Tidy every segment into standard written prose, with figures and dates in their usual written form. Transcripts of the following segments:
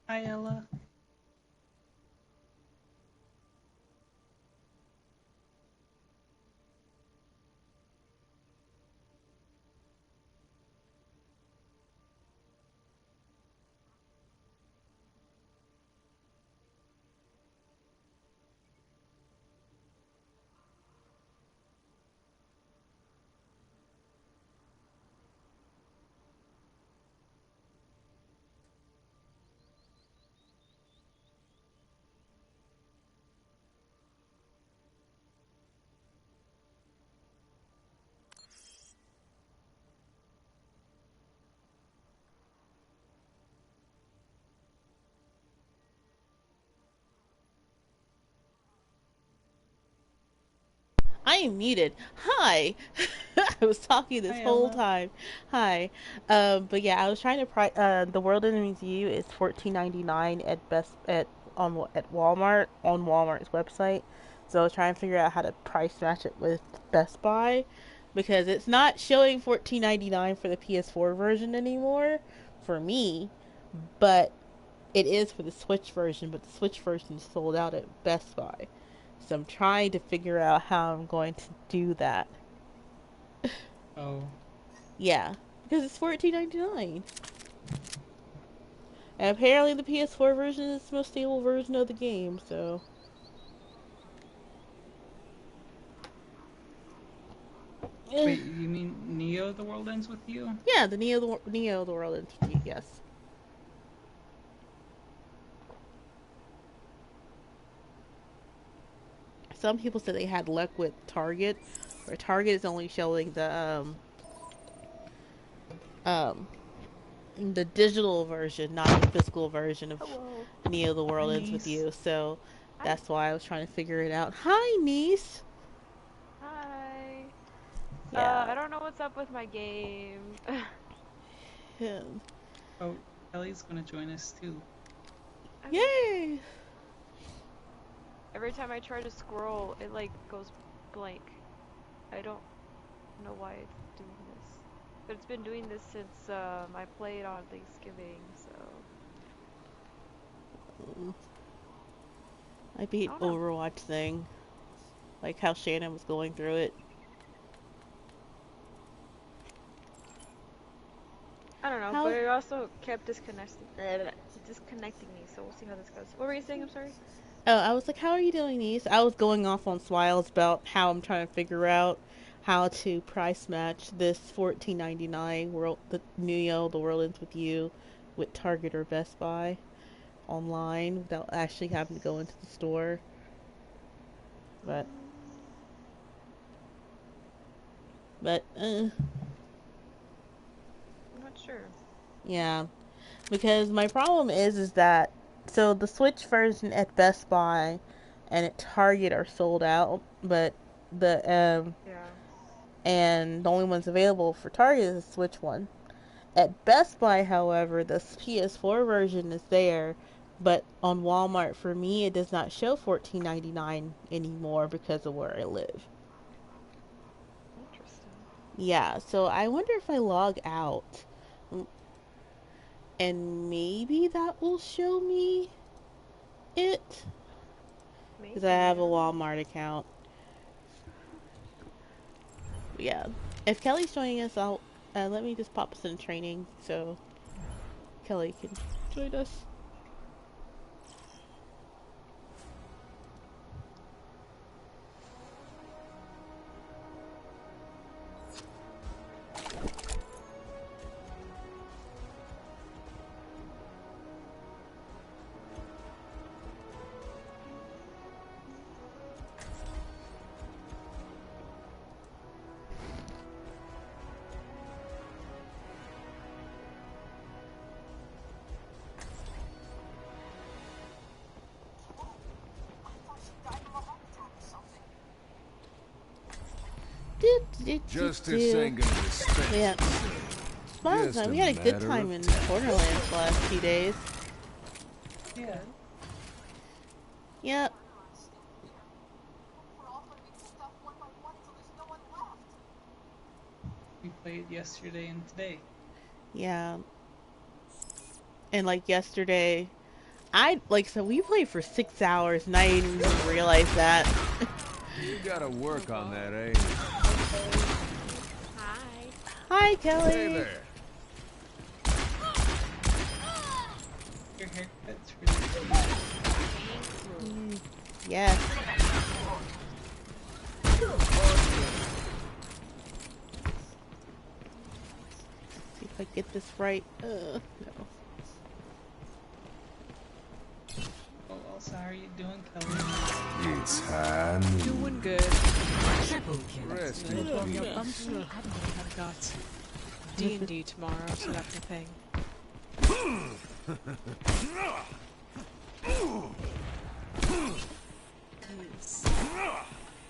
Hi, Ella. I am muted. Hi. I was talking this Hi, whole Ella. time. Hi. But yeah, I was trying to the World Enemies U is 14.99 at best at Walmart on Walmart's website. So I was trying to figure out how to price match it with Best Buy because it's not showing 14.99 for the PS4 version anymore for me, but it is for the Switch version, but the Switch version is sold out at Best Buy. So I'm trying to figure out how I'm going to do that. Oh, Yeah, because it's 14.99, and apparently the PS4 version is the most stable version of the game. So eh. wait, you mean Neo the World Ends with You? Yeah, the Neo the World Entity. Yes. Some people said they had luck with Target, where Target is only showing um the digital version, not the physical version of Hello. Neo the Hi, World Ends with niece. You. So Hi. that's why I was trying to figure it out. Hi, niece. Hi. Yeah. I don't know what's up with my game. Hmm. Oh, Kelly's gonna join us too. Okay. Yay! Every time I try to scroll, it like goes blank. I don't know why it's doing this. But it's been doing this since I played on Thanksgiving, so I I beat don't know. Overwatch thing. Like how Shannon was going through it. I don't know, but How? it also kept disconnecting me, so we'll see how this goes. What were you saying? I'm sorry. Oh, I was like, how are you doing these? I was going off on Smiles about how I'm trying to figure out how to price match this 14.99 world the Neo the World Ends with You with Target or Best Buy online without actually having to go into the store. But but I'm not sure. yeah, because my problem is that so the Switch version at Best Buy and at Target are sold out, but the Yeah. and the only ones available for Target is the Switch one. At Best Buy, however, the PS4 version is there, but on Walmart for me it does not show 14.99 anymore because of where I live. Interesting. Yeah, so I wonder if I log out and maybe that will show me it because I Maybe. have I a don't know. Walmart account. Yeah. If Kelly's joining us, I'll let me just pop us in training so Kelly can join us. Do, do, do, Justice do. ain't gonna dispense Yeah. with sin. Smiles Just time. a We had a good matter time of in time. Borderlands the last few days. That's Yeah, good. Yep. we played yesterday and today. Yeah. And like yesterday, So we played for 6 hours and I didn't even realize that. You gotta work on that, eh? Hi. Hi, Kelly. Hey there. Your haircut's really Thank you. Yes. See if I get this right. No. Oh, also, how are you doing, Kelly? It's hand. Doing good. Rest Little in from your peace. pumpkin. I've got D&D tomorrow, so that's the thing.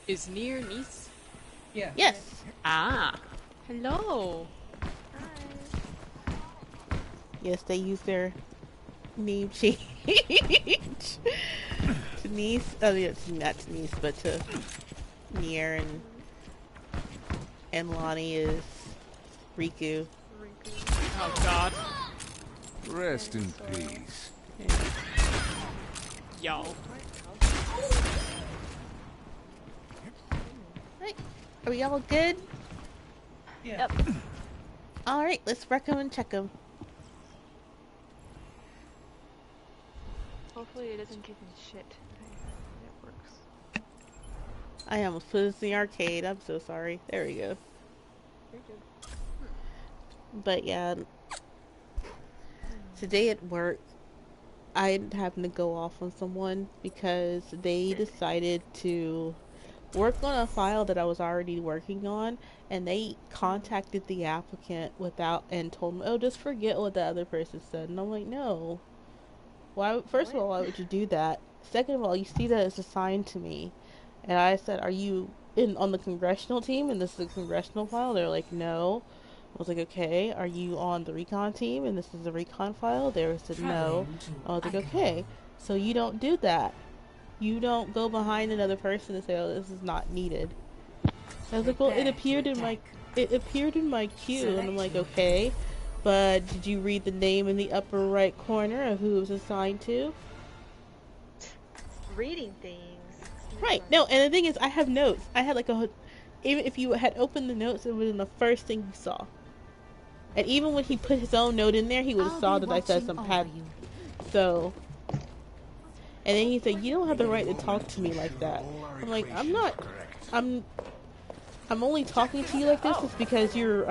Is near niece? Yeah. Yes. Ah. Hello. Hi. Yes, they use their name change to niece. Oh, yeah, not to niece, but to Nier, and Lonnie is Riku. Rinku. Oh god. Rest in peace. Yeah. Yo. Right. Are we all good? Yeah. Yep. All right, let's wreck 'em and check 'em. Hopefully it doesn't give me shit. It works. I almost put this in the arcade. I'm so sorry. There we go. You're good. But yeah, today at work, I happened to go off on someone because they decided to work on a file that I was already working on, and they contacted the applicant without and told them, "Oh, just forget what the other person said." And I'm like, "No. Why? First of all, why would you do that? Second of all, you see that it's assigned to me." And I said, "Are you in on the congressional team? And this is a congressional file?" They're like, "No." I was like, "Okay, are you on the recon team? And this is a recon file?" They said, "No." I was like, "Okay, so you don't do that. You don't go behind another person and say, 'Oh, this is not needed.'" I was like, "Well, it appeared in my queue," and I'm like, "Okay, but did you read the name in the upper right corner of who it was assigned to?" Reading things. Right. No, and the thing is, I have notes. I had even if you had opened the notes, it would have been the first thing you saw. And even when he put his own note in there, he would have saw that I said some pad. So, and then he said, "You don't have the right to talk to me like that." I'm like, "I'm not. I'm only talking to you like this is because you're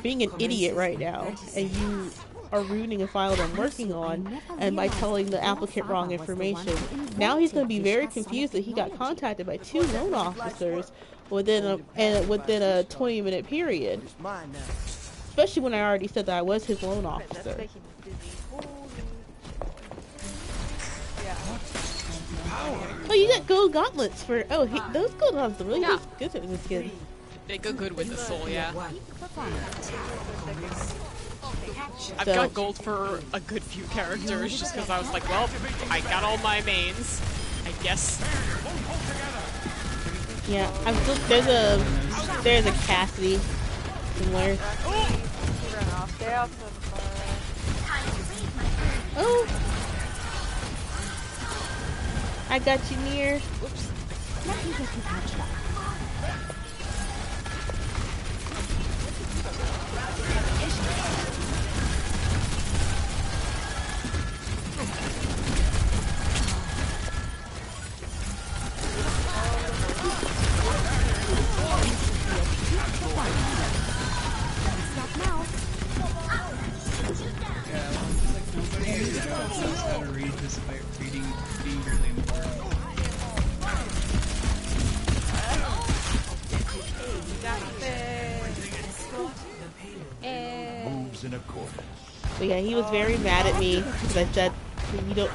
being an idiot right now, and you are ruining a file that I'm working on, and by telling the applicant wrong information." Now he's going to be very confused that he got contacted by 2 loan officers within a 20-minute period. Especially when I already said that I was his loan That's officer. making me dizzy. Holy. Yeah. Oh, you got gold gauntlets for. Oh, those gold gauntlets are really Yeah. good for this skin. They go good with the soul, yeah. I've So- got gold for a good few characters just because I was like, well, I got all my mains. I guess. Yeah, I'm still. There's a Cassidy somewhere. Run off. Stay off the fire. Oh, I got you near. Whoops. Yeah, like nobody knows how to read despite reading being really important. Moves in accordance. But yeah, he was very mad at me because I said, "You don't."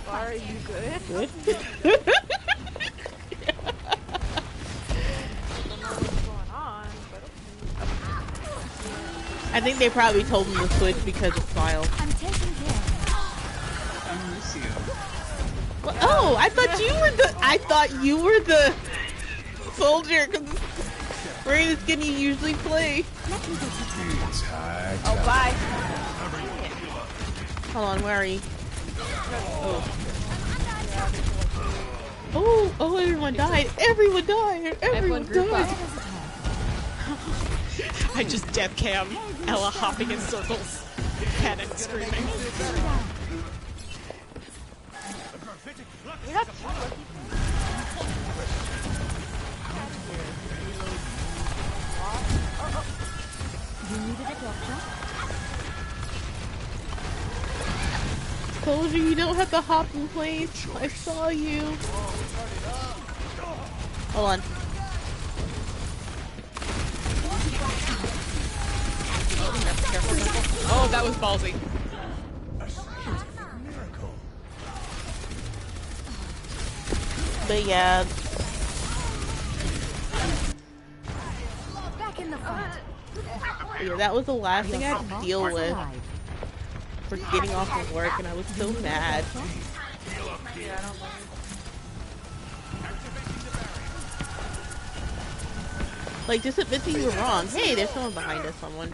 Are you good? Good. I don't know what's going on, but I think they probably told him to switch because of Smile. I'm Lucio. Well, oh, I thought you were the soldier. 'Cause We're the skin you usually play. It's high Oh, time. bye. Hold on, where are you? Oh, everyone died. Everyone died. Everyone group died. up. I just death cam Ella hopping in circles, panic screaming. You're not too lucky. Told you don't have to hop in place. I saw you. Hold on. Oh, that was ballsy. But yeah. Back in the front. Yeah, that was the last thing I had to deal with for getting off of work, and I was so mad. Like, just admit that you were wrong. Hey, there's someone behind us, someone.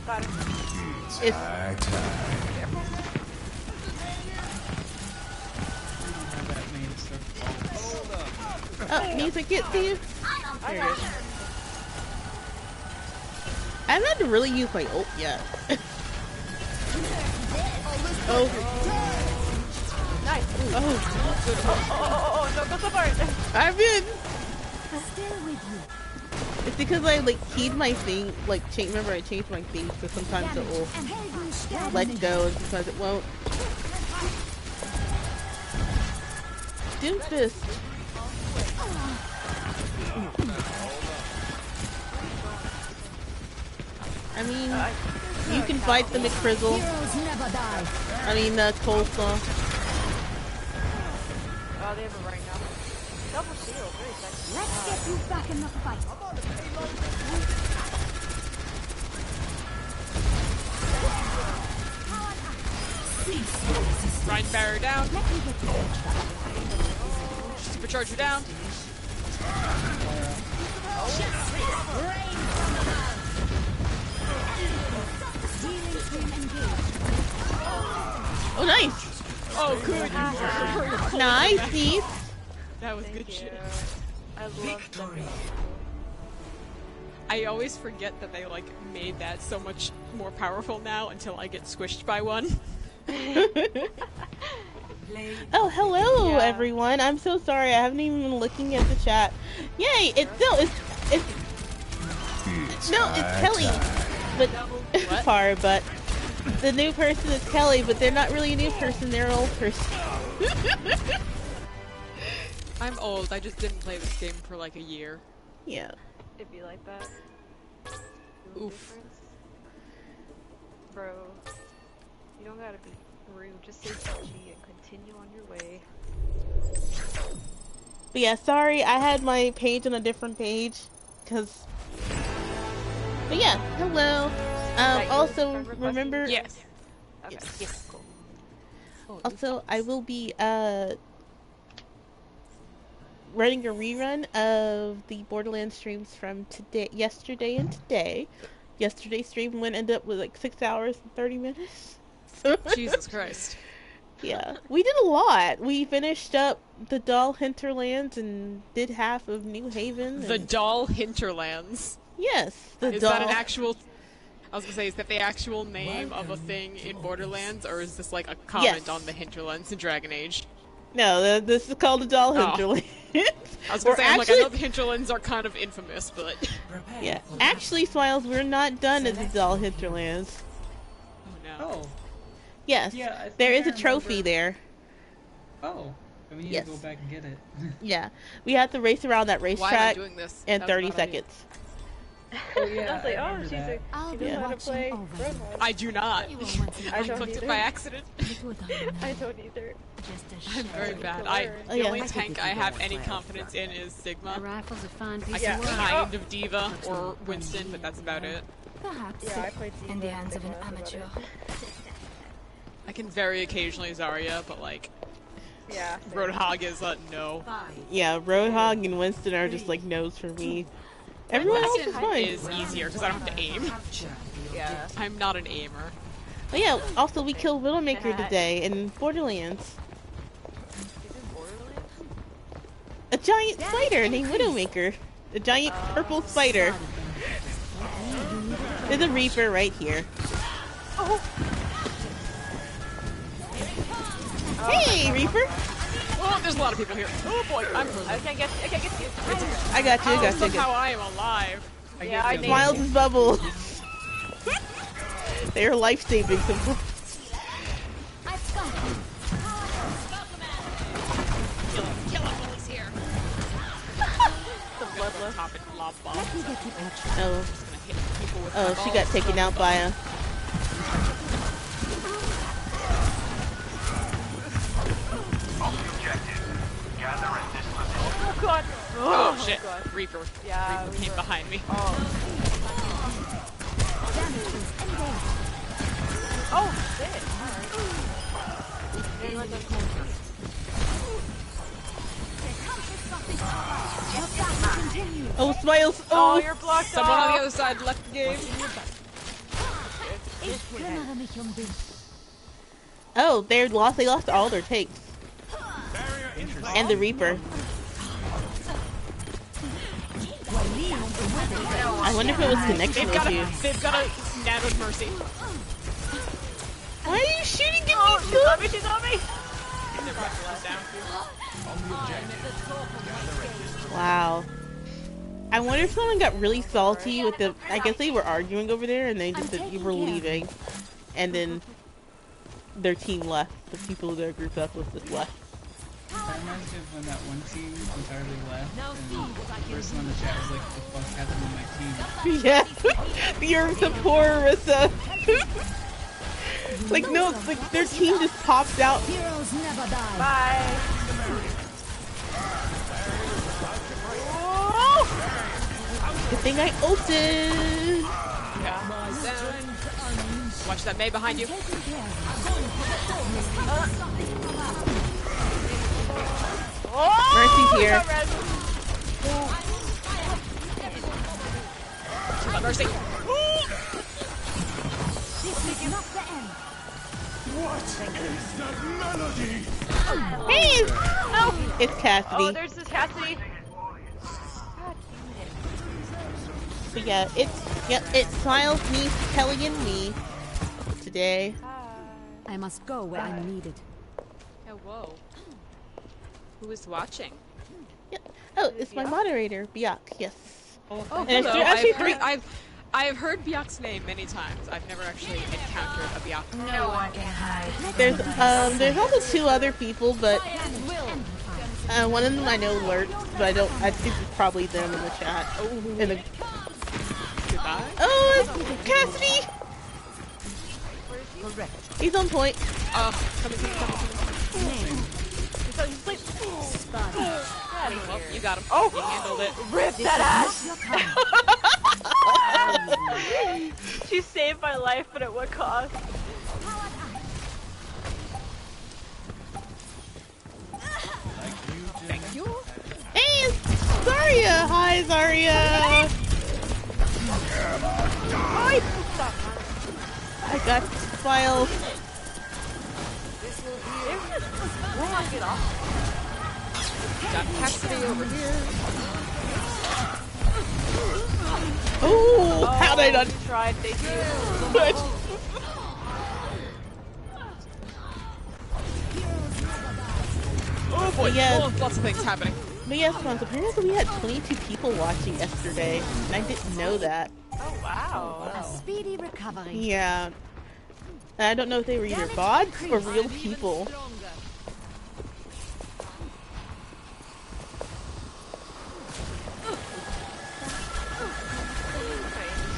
Got it. It's, High time. oh, music gets to you. There it is. I haven't had to really use my ult yet. Oh. Nice. Oh. Oh, don't go so far. I've been. Still with you. It's because I like keyed my thing, like remember I changed my thing, so sometimes it will let go and sometimes it won't. Doomfist. I mean, you can fight the McFrizzle. Heroes never die. I mean, coleslaw. Oh, they have a right now. Double shield, very sexy. Let's get you back in the fight. Ryan Barrow down. Let me get you. Supercharger down. Oh, nice! Oh, good. Nice, Steve. That was Thank good you. shit. I love them. I always forget that they like made that so much more powerful now until I get squished by one. Oh, hello, Yeah. everyone. I'm so sorry. I haven't even been looking at the chat. Yay! It's Kelly. But Par, but the new person is Kelly, but they're not really a new person. They're an old person. I'm old. I just didn't play this game for like a year. Yeah. It'd be like that. Oof. Difference. Bro, you don't gotta be rude. Just say touchy and continue on your way. But yeah, sorry, I had my page on a different page, cause. But yeah, hello. That Also your friend requested remember. you? Yes. Okay. Yes. Cool. Also, I will be running a rerun of the Borderlands streams from yesterday and today. Yesterday's stream ended up with like 6 hours and 30 minutes. Jesus Christ. Yeah, we did a lot. We finished up the Doll Hinterlands and did half of New Haven. The and... Doll Hinterlands. Yes, the Is doll. that an actual... I was gonna say, is that the actual name of a thing in Borderlands, or is this like a comment Yes. on the Hinterlands in Dragon Age? No, this is called the Doll Oh. Hinterlands. I was gonna We're say, I'm like, I actually- know the Hinterlands are kind of infamous, but... Yeah, actually, Smiles, we're not done at the Doll Hinterlands. Oh no. Oh, Yes, yeah. I think there is I a trophy remember- there. Oh, and we need Yes. to go back and get it. Yeah, we have to race around that Why am I racetrack doing this? in That was a 30 bad idea. seconds. Oh yeah, I was like, I oh, remember she's that. a, I'll she be knows how to watching play over you. Roadhog. I do not. You were once in I a I don't clicked it either. by accident. little diamond. I don't either. Just a I'm very shadow. bad. to I learn. Oh, the yeah. only I could tank give I you have one any fire. confidence in is A Sigma. rifle's a fine I piece can of work. kind of Diva or Winston, but that's about it. Perhaps Yeah, I played in the Diva hands of an Sigma, that's amateur. about I can very occasionally Zarya, but like Yeah. same. Roadhog is no. Yeah, Roadhog and Winston are just like no's for me. Everyone else is Winston fine. is easier because I don't have to aim. Yeah. I'm not an aimer. Oh yeah, also we killed Widowmaker today in Borderlands. Is it Borderlands? A giant spider named Widowmaker. A giant purple spider. There's a Reaper right here. Oh. Hey, Reaper! Oh, there's a lot of people here. Oh boy, I can't get you. I got you, I got you. somehow I am alive. Yeah, I named Smiles it. and bubbles. They are life-saving sometimes. Kill him while he's here. The bloodless. Top it, lob bomb. Let me get the action. Oh, Just gonna hit people with oh, my she balls. got taken out by a... Oh god. Oh shit, God. Reaper. Yeah, Reaper came behind me. Oh. Oh shit. Oh, Smiles! Oh, Oh! you're blocked Someone on the off. other side left the game. Ich kümmere mich um dich. Oh, they lost all their takes. And the Reaper. I wonder if it was connection issues. They've got a Nano Mercy. Why are you shooting at me? Oh, she's on me, she's on me. Their weapon is down. Wow. I wonder if someone got really salty with the... I guess they were arguing over there and they just said you were leaving. And then their team left. The people who their group up with just left. That reminds me of when that one team entirely left, and the person on the chat was like, "The fuck happened to my team?" Yeah. You're the poor Arissa. Like, no, it's like their team just popped out. Heroes never die. Bye. Good thing I ulted. Watch that May behind you. Mercy's here. Mercy. This is not the end. Hey! Oh, it's Cassidy. Oh, there's this Cassidy. God But yeah, it's Smiles, me, Kelly, and me today. I must go where I'm needed. Oh, whoa. Who is watching? Yeah. Oh, it's my moderator, Biak. Yes. Oh, And it's hello. actually I've heard Byak's name many times. I've never actually encountered a Byak. No one can hide. There's also two other people, but one of them I know lurks, but I think it's probably them in the chat. Oh, in the Goodbye. oh, it's Cassidy. He's on point. Coming. Well, you got him. Oh, you handled it. Rip that ass! She saved my life, but at what cost? Thank you. Hey, it's Zarya. Hi, Zarya. I got files. Get off. Got Cassidy over here. Oh, how did I not? You tried, thank you. Oh boy, Yes. lots of things happening. But yes, once apparently we had 22 people watching yesterday, and I didn't know that. Oh wow. A speedy recovery. Yeah. And I don't know if they were either bots or real people.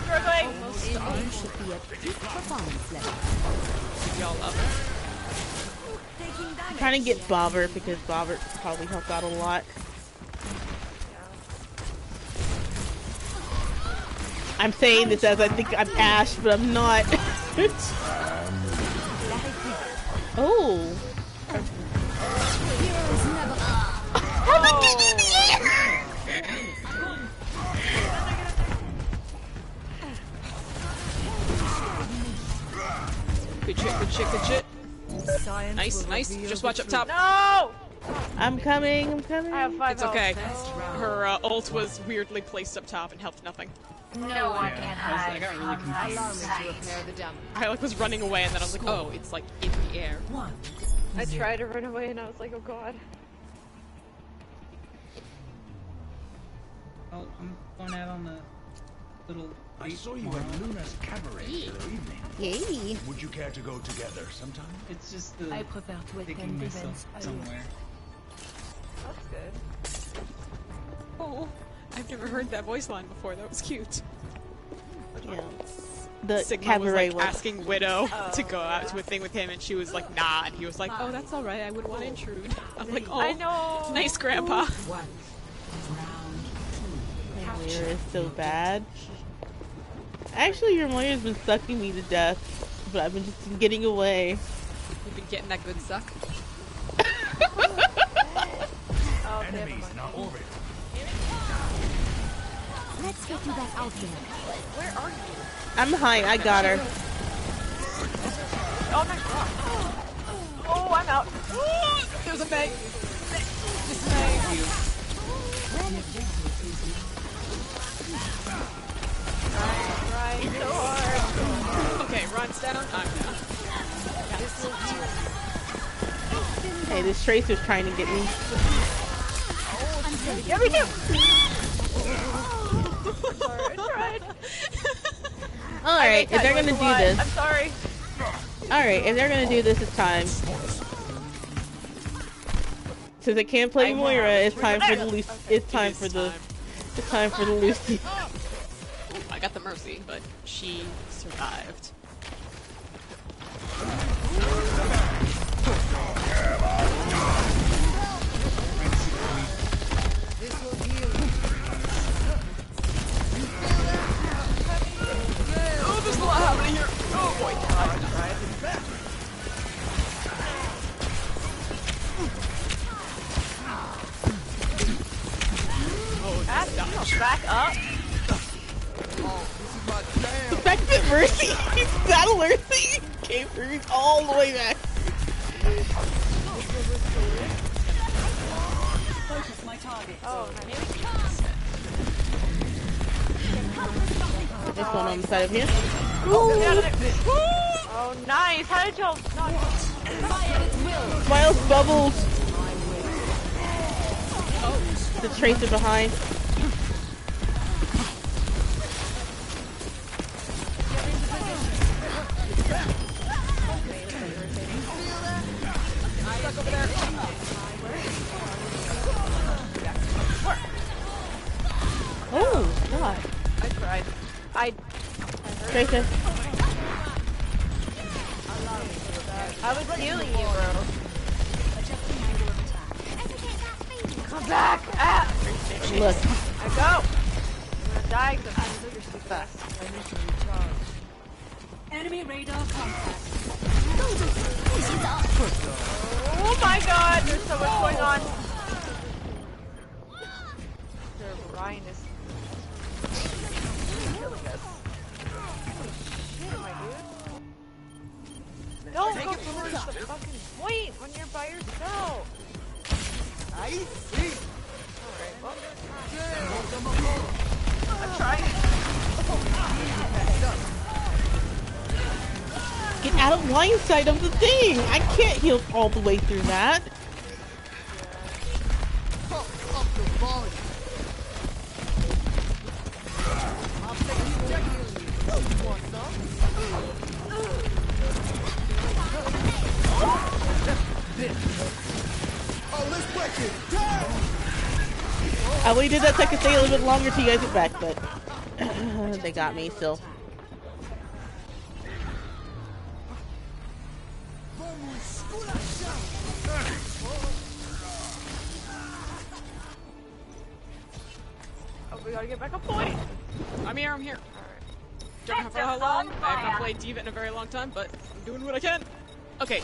Struggling. You should be at peak performance level. Y'all up. I'm trying to get Bobber because Bobber probably helped out a lot. I'm saying this as I think I'm Ash, but I'm not. Oh. Good shit, good shit, good shit. Nice, nice. Just watch up top. No! I'm coming, I'm coming. I have 5 It's health. okay. Her ult was weirdly placed up top and helped nothing. No one can I hide. got really confused. Allow me to repair the damage. I like was running away and then I was like, oh, it's like in the air. I tried to run away and I was like, oh god. Oh, I'm going out on the little. I saw you at Luna's cabaret the other evening. Yay. Would you care to go together sometime? It's just the I prefer to picking attend myself events alone. somewhere. That's good. Oh, I've never heard that voice line before. That was cute. Yeah. The Sigma cabaret was like asking Widow to go out to a thing with him, and she was like, nah. And he was like, oh, that's alright. I wouldn't want to intrude. I'm like, oh, I know. nice, Grandpa. My Moira is so bad. Actually, your Moira's been sucking me to death, but I've been just getting away. You've been getting that good suck. Oh, okay, Enemies in our orbit. Let's get you back out there. where are you? I'm behind, I got her. Oh my god. Oh, I'm out. There's a Meg. Right, so hard. Okay, Ron's down. I'm down. Hey, this Tracer's trying to get me. Yeah, me too. Sorry, I tried. Alright, if they're gonna do this. I'm sorry. Alright, if they're gonna do this, it's time. Since I can't play Moira, it's time for the Lucy. It's time for the. It's time for the Lucy. I got the Mercy, but she survived. Oh, there's a lot happening here. Oh boy. Back up. The fact that Mercy, Battle Mercy, came through all the way back. Oh, nice. This one on the side of here. Oh, nice. How did y'all not? Miles bubbles. The Tracer behind. Oh, God. I tried. Tracer. I was healing you, bro. Come back! Ah! Look. I go! I'm gonna die because you're too fast. Enemy radar contact. Oh my god, there's so much going on. Ryan is killing us. Shit, my dude. Don't go towards the fucking point when you're by yourself. I see. Alright, well. I'm trying. Get out of line sight of the thing! I can't heal all the way through that. I waited that second stay a little bit longer till you guys get back, but they got me still. Oh, we gotta get back on point. I'm here, I'm here. Alright. Don't know for how long. I have not played D.Va in a very long time, but I'm doing what I can. Okay.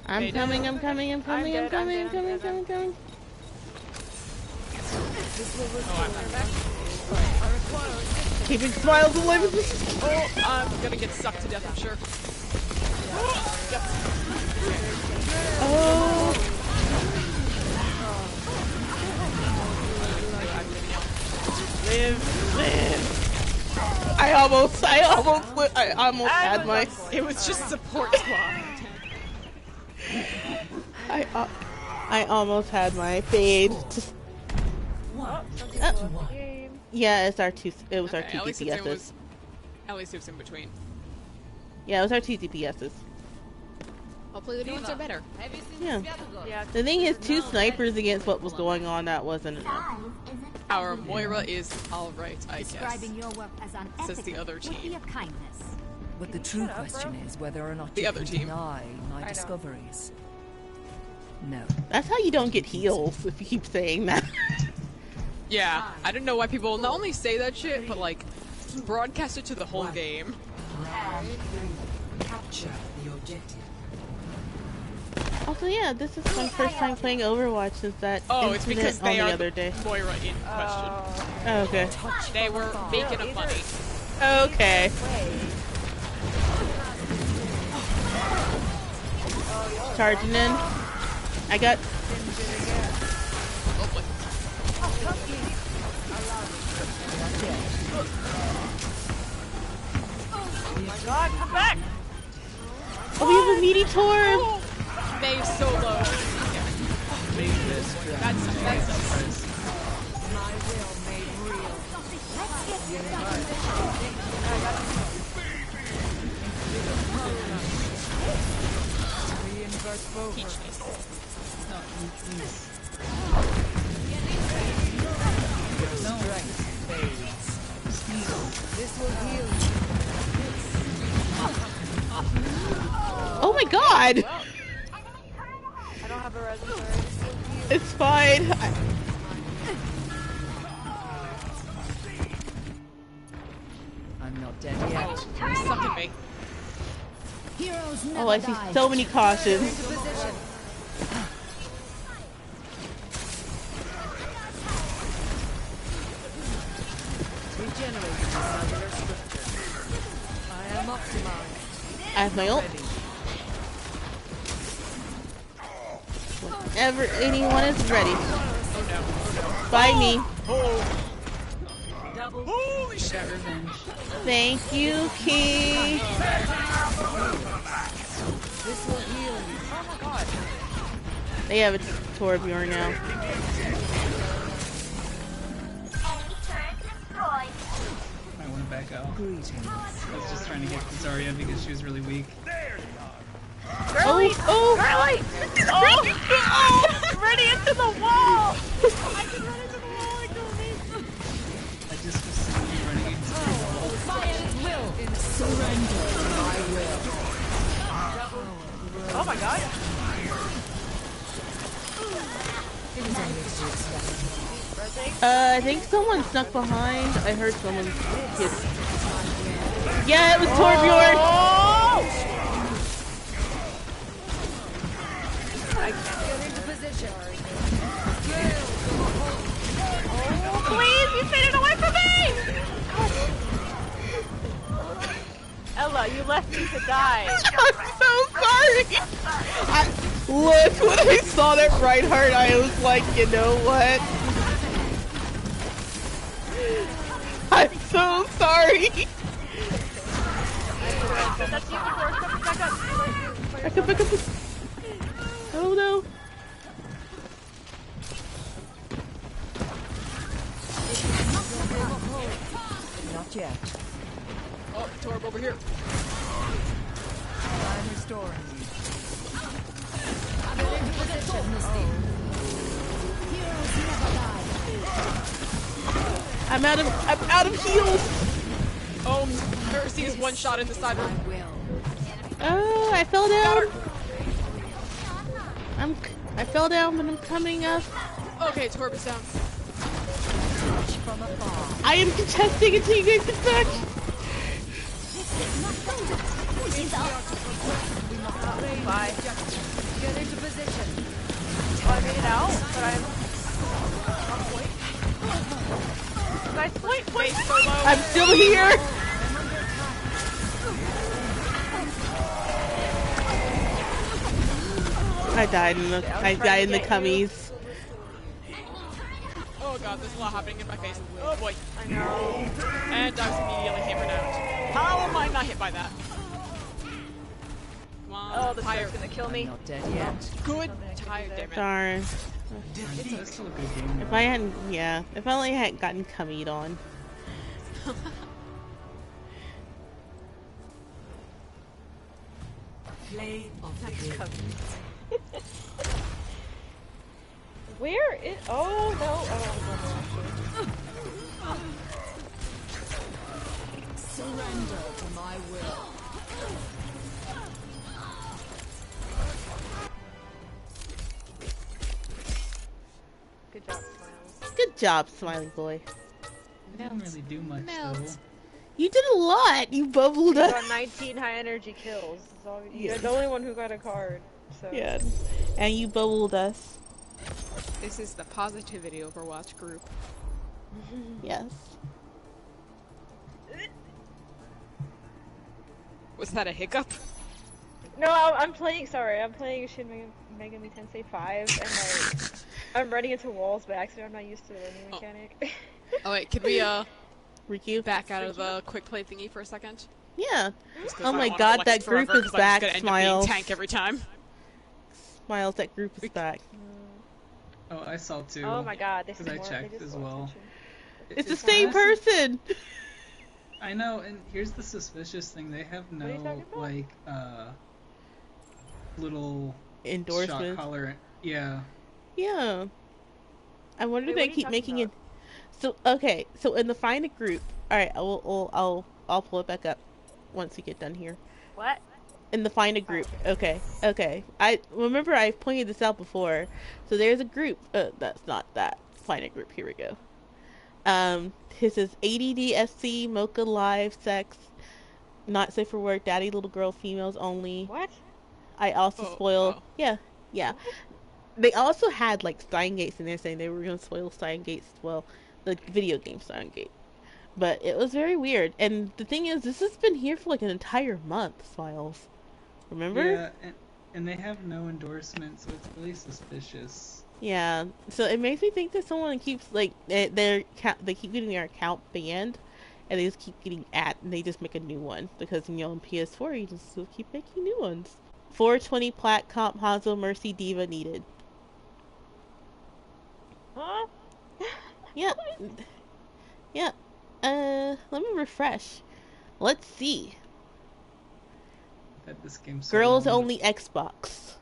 I'm Okay, coming, I'm coming, I'm coming, I'm dead, coming, I'm I'm coming, dead, coming, coming. Keeping smiles alive with this. Oh, I'm gonna get sucked to death, I'm sure. Oh. Live. I almost had my. It was just support squad. I almost had my fade. Yeah, it's our two. It was our two DPSs. At least it was in between. Yeah, it was our two DPSs. Hopefully the new ones are better. Yeah. The thing is, two snipers against what was going on, that wasn't enough. Our Moira is alright, I guess. Describing your work as Says the other would be team. a kindness. But the true question is whether or not The you other can team. deny my discoveries. No. That's how you don't get heals, if you keep saying that. Yeah, I don't know why people not only say that shit, but like, broadcast it to the whole game. Capture the objective. Also, yeah, this is my first time playing Overwatch since that Oh, it's incident because they on are the other day. Moira in question. Oh, okay. They were making a funny. Okay. Charging in. I got. God, come back! Oh, we have a meaty torb! Maeve's so low. That's My will made real. This will heal you. Oh my god! I don't have a reservoir. It's fine. I'm not dead yet. He's sucking me. Heroes never Oh, I see die. so many cautions. Regenerating the cellular structure. I am optimized. I have my ult. Whenever anyone is ready. By me. Holy shit. Revenge. Thank you, King. This will heal you. Oh my god. They have a Torbjorn now. I want to back out. Greetings. I was just trying to get Zarya because she was really weak. Girly! Oh! Girly! Oh! Ready into the wall! I can run into the wall like Girly! I just was sitting running into the wall. Fire's will. Surrender. Oh my god. I think someone snuck behind. I heard someone hit. Yeah, it was Torbjorn! I can't get into position. Oh, please, you faded away from me! Ella, you left me to die. I'm so sorry! Look, when I saw that Reinhardt, I was like, you know what? I'm so sorry! That's you before. Come back up. Back up, back up. Oh no. Not yet. Oh, Torb over here. I'm restoring you. Heroes never die. I'm out of heals. Oh, Mercy is one shot in the side room. Oh, I fell down. I fell down, but I'm coming up. Okay, Torb is down. I am contesting until you guys get back. Bye. Get into position. Oh, I made it out, but I'm... Nice point. Face so low. I'm still here. I died in the cummies. Oh god, there's a lot happening in my face. Oh boy. I know. And I was immediately hammered out. How am I not hit by that? Come on, Oh, this tire. guy's gonna kill me. Not dead yet. Good tire, damn it. Darn. That's still a good game. If I hadn't, yeah, if only I hadn't gotten cummied on. Play of the game. Where is? Oh no! I don't want to go there, Surrender to my will. actually. Good job, Smiles. Good job, smiley boy. I didn't really do much though. You did a lot. You bubbled You up. got 19 high energy kills. You're the only one who got a card. So. Yeah, and you bubbled us. This is the Positivity Overwatch group. Yes. Was that a hiccup? No, I'm playing. Sorry, I'm playing Shin Megami Tensei 5, and like I'm running into walls by accident. I'm not used to the running mechanic. Oh wait, could we Riku? back out of the quick play thingy for a second? Yeah. Just 'cause Oh I my don't wanna god, flex that group forever, is 'cause I'm back, just gonna end up being Smiles. tank every time. Smiles, that group is back. Oh, I saw two. Oh my god, they Because I checked as well. It's the same person! I know, and here's the suspicious thing. They have What are you no, talking about? like, little Endorsement. shot collar. Yeah. Yeah. I wonder Wait, if what they are you keep talking making it. about? So okay, so in the find a group. All right, I'll pull it back up once we get done here. What? In the find a group. Okay. I remember I pointed this out before. So there's a group. That's not that. Find a group. Here we go. His is ADDSC Mocha Live Sex, not safe for work. Daddy, little girl, females only. What? I also Oh, spoil. oh. Yeah. They also had like Steingates in there saying they were gonna spoil Steingates as well, the video game Steingate. But it was very weird. And the thing is, this has been here for like an entire month, Smiles. Remember? Yeah, and they have no endorsement, so it's really suspicious. Yeah. So it makes me think that someone keeps like they keep getting their account banned, and they just keep getting and they just make a new one because on PS4 you just still keep making new ones. 420 plat comp Hanzo Mercy Diva needed. Huh? Yeah. Yeah. Let me refresh. Let's see. That this game's so Girls long only Xbox.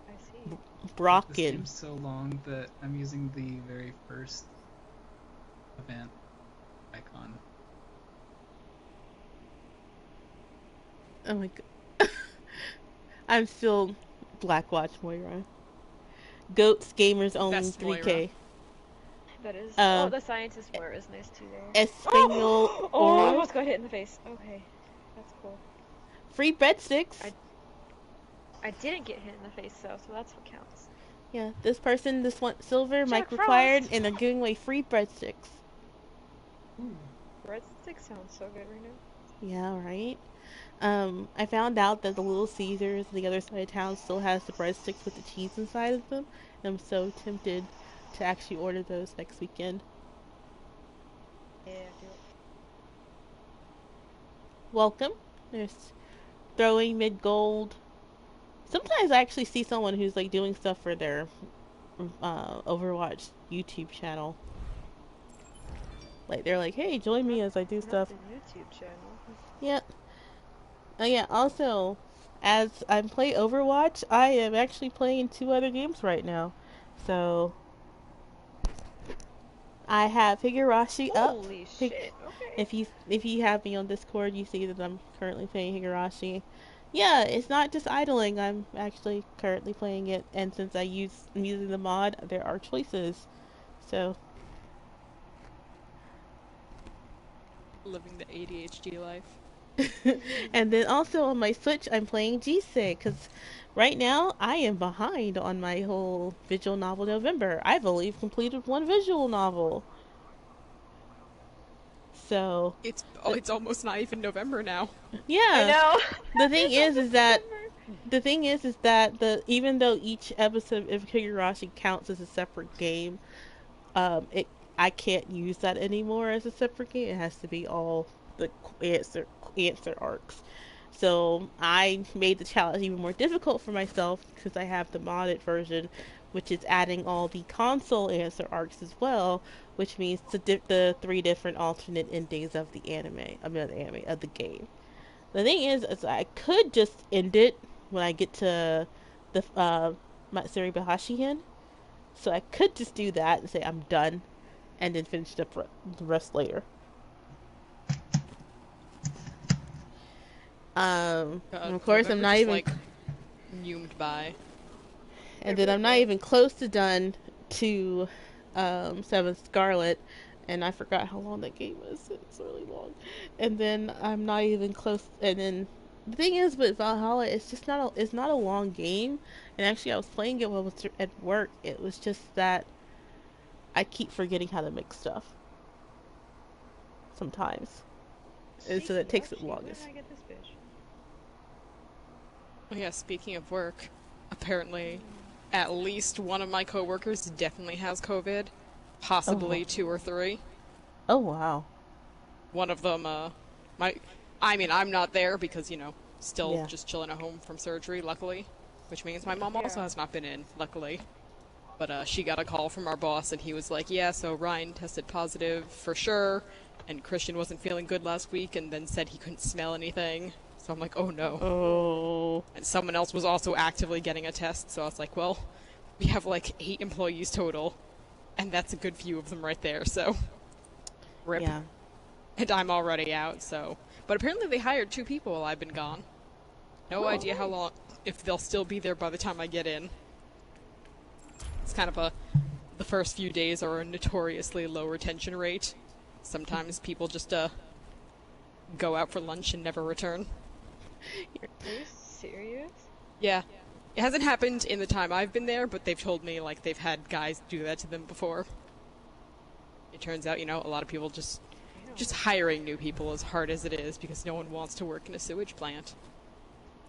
I see. This Brocken. game's so long that I'm using the very first event icon. Oh my god. I'm still Blackwatch Moira. Goats Gamers only Best 3K. Moira. That is. Um, Oh, the scientist war is nice too there. Espanol Oh, I or almost got hit in the face. Okay, that's cool. free breadsticks. I didn't get hit in the face though, so that's what counts. Yeah, this person, this one silver, Jack mic required, Frost. and they're giving away free breadsticks. Breadstick sounds so good right now. Yeah, right. I found out that the Little Caesars, the other side of town, still has the breadsticks with the cheese inside of them. And I'm so tempted to actually order those next weekend. Yeah, do it. Welcome. There's throwing mid gold. Sometimes I actually see someone who's like doing stuff for their Overwatch YouTube channel. Like they're like, hey, join me as I do Not stuff. the YouTube channel. Yeah. Oh yeah, also, as I'm playing Overwatch, I am actually playing 2 other games right now. So, I have Higurashi up. Holy shit. Okay. If you have me on Discord, you see that I'm currently playing Higurashi. Yeah, it's not just idling, I'm actually currently playing it, and since I'm using the mod, there are choices. So, Living the ADHD life. And then also on my Switch, I'm playing G-Sig because right now I am behind on my whole visual novel November. I've only completed one visual novel. So It's almost not even November now. yeah, I know. the thing It's is that December. the thing is that the even though each episode of Higurashi counts as a separate game, it I can't use that anymore as a separate game. It has to be all the answer arcs. So I made the challenge even more difficult for myself because I have the modded version, which is adding all the console answer arcs as well, which means the three different alternate endings of the anime of the game. The thing is I could just end it when I get to the Matsuri Bahashihin. So I could just do that and say I'm done, and then finish the rest later. And of course November I'm not just, even, like, zoomed by. and then I'm not even close to done to Seven Scarlet, and I forgot how long that game is. It's really long. And then I'm not even close. And then the thing is with Valhalla, it's not a long game. And actually, I was playing it while I was at work. It was just that I keep forgetting how to make stuff sometimes, and so that takes the longest. Where did I get this bitch? Oh yeah, speaking of work, apparently at least one of my coworkers definitely has COVID, possibly 2 or 3. Oh wow. One of them, I'm not there because, still Yeah. just chilling at home from surgery, luckily. Which means my mom also has not been in, luckily. But she got a call from our boss, and he was like, yeah, so Ryan tested positive for sure, and Christian wasn't feeling good last week, and then said he couldn't smell anything. So I'm like, oh no. Oh. And someone else was also actively getting a test, so I was like, well, we have like 8 employees total, and that's a good few of them right there, so... Rip. Yeah. And I'm already out, so... But apparently they hired 2 people while I've been gone. No idea how long... if they'll still be there by the time I get in. It's kind of the first few days are a notoriously low retention rate. Sometimes people just, go out for lunch and never return. Are you serious? Yeah. It hasn't happened in the time I've been there, but they've told me, like, they've had guys do that to them before. It turns out, a lot of people just hiring new people as hard as it is because no one wants to work in a sewage plant.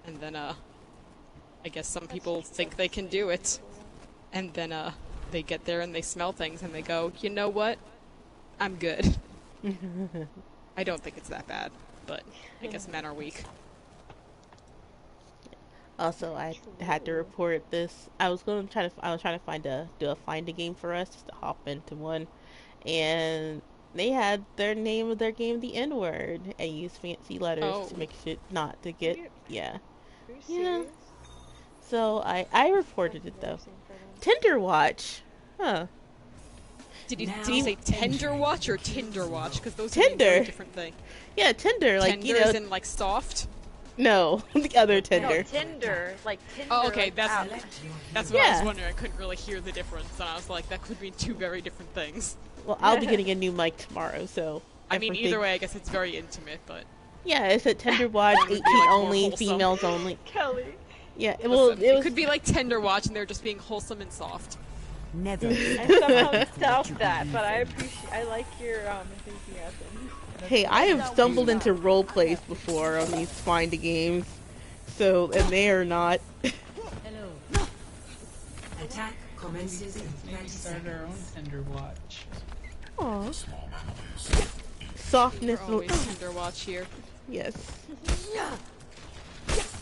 And then, I guess some people think they can do it. And then, they get there and they smell things and they go, you know what? I'm good. I don't think it's that bad, but I guess men are weak. Also, I had to report this. I was trying to do a find a game for us just to hop into one, and they had their name of their game the N word and use fancy letters to make shit not to get yeah. Are you Yeah. serious? So I reported it though. Tinder Watch, huh? Did you say Tender Watch or Tinder Watch? Because those are Tinder. very different things. Yeah, Tinder, like Tender you know. as in like soft? No, the other Tinder. No, Tinder. Like Tinder. Oh, okay, like that's app. what I Yeah. was wondering. I couldn't really hear the difference, and I was like, that could mean 2 very different things. Well, I'll be getting a new mic tomorrow, so. I mean, everything- either way, I guess it's very intimate, but... Yeah, it's a Tinder Watch, One would 18 be, like, more only, wholesome. females only. Kelly. Yeah, well, Listen, it was. could be like Tender Watch, and they're just being wholesome and soft. Never. I somehow doubt that, but I like your enthusiasm. Hey, I have stumbled into role plays before on these find a games, so and they are not. Hello. Attack commences in Maybe 30 start our own seconds. Tender Watch. Aww. Softness. We're always Tender Watch here. Yes.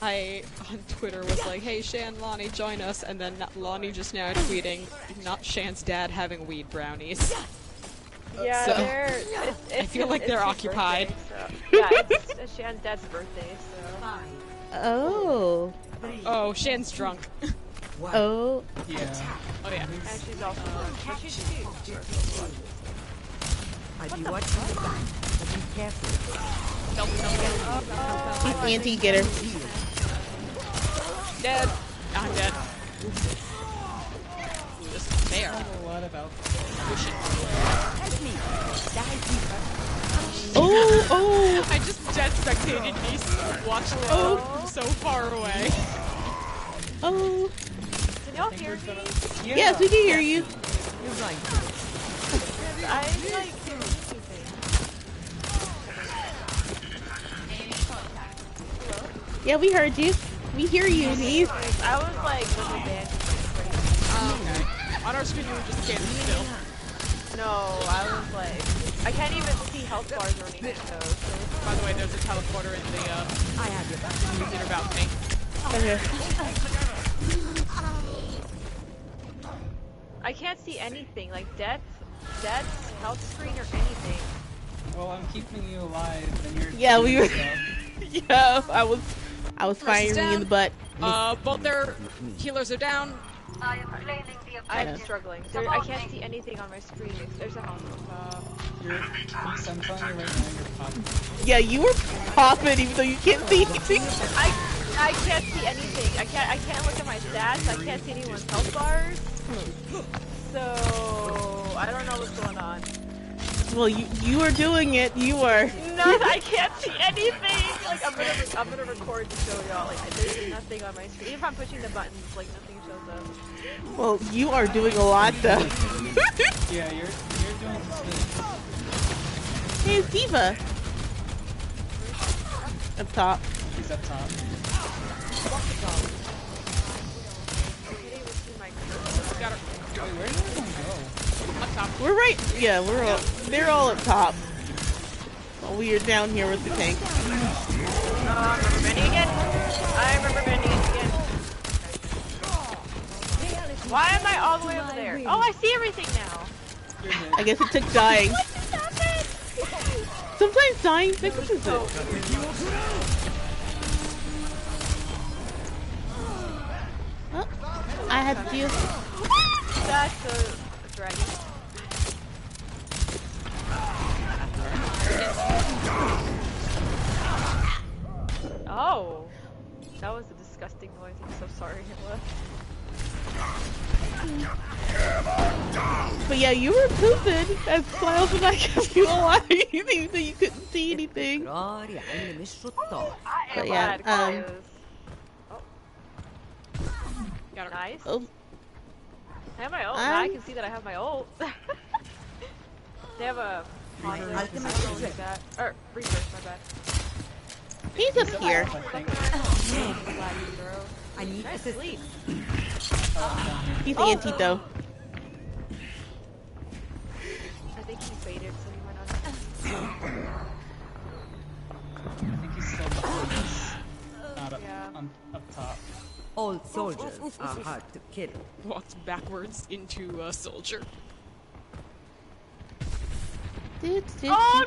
I, on Twitter, was like, hey, Shan, Lonnie, join us, and then Lonnie just now tweeting, not Shan's dad having weed brownies. Yeah, So, it's I feel like they're his occupied. birthday, so. Yeah, it's Shan's dad's birthday, so. Oh. Oh, Shan's drunk. Oh. Yeah. Oh yeah. And she's also drunk. But she's cute. I'd be watching the back, but be careful. He's anti-getter. Dead. I'm dead. Just there. A lot about Oh, oh. I just Jet spectated me watch them from so far away. Oh. Can y'all hear me? Yeah. Yes, we can hear you. You're right. I like hear anything. Yeah, we heard you. We hear you, Neve. I was like with the band. On our screen, you were just standing still. No, I was like, I can't even see health bars or anything though. So. By the way, there's a teleporter in the I have your back. computer balcony. Okay. I can't see anything, like death, health screen or anything. Well, I'm keeping you alive, and you're. Yeah, we were. stuff. Yeah, I was firing down. you in the butt. Both their healers are down. I'm struggling. I can't see anything on my screen. There's a house on top. I'm telling you right now, you're popping. Yeah, you were popping even though you can't see anything. I can't see anything. I can't look at my stats. I can't see anyone's health bars. So I don't know what's going on. Well, you were doing it. You were. No, I can't see anything. Like I'm gonna record to show y'all. Like there's nothing on my screen. Even if I'm pushing the buttons, like nothing shows up. Well, you are doing a lot though. Yeah, you're doing this. Hey, it's Diva. Up top. He's up top. Got her. Wait, where did everyone go? Up top. We're right. Yeah, they're all up top. Well, we are down here with the tank. I'm rubber banding again. I'm rubber banding again. Why am I all the way over there? Oh, I see everything now. You're dead. I guess it took dying. What just happened? Sometimes dying fixes it. Oh, I had to deal. That's a dragon. Oh, that was a disgusting noise. I'm so sorry. But yeah, you were pooping as Smiles and I kept you alive, even though you couldn't see anything. But yeah, Got her. Nice. oh, I have my ult. Now I can see that I have my ult. They have a Monster or something like that. Or Reaper, my bad. he's up here. I need Nice assist. sleep. He's anti though. I think he faded, so he went on. I think he's still behind us. Not up, Yeah. up top. All soldiers are hard to kill. Walked backwards into a soldier. Oh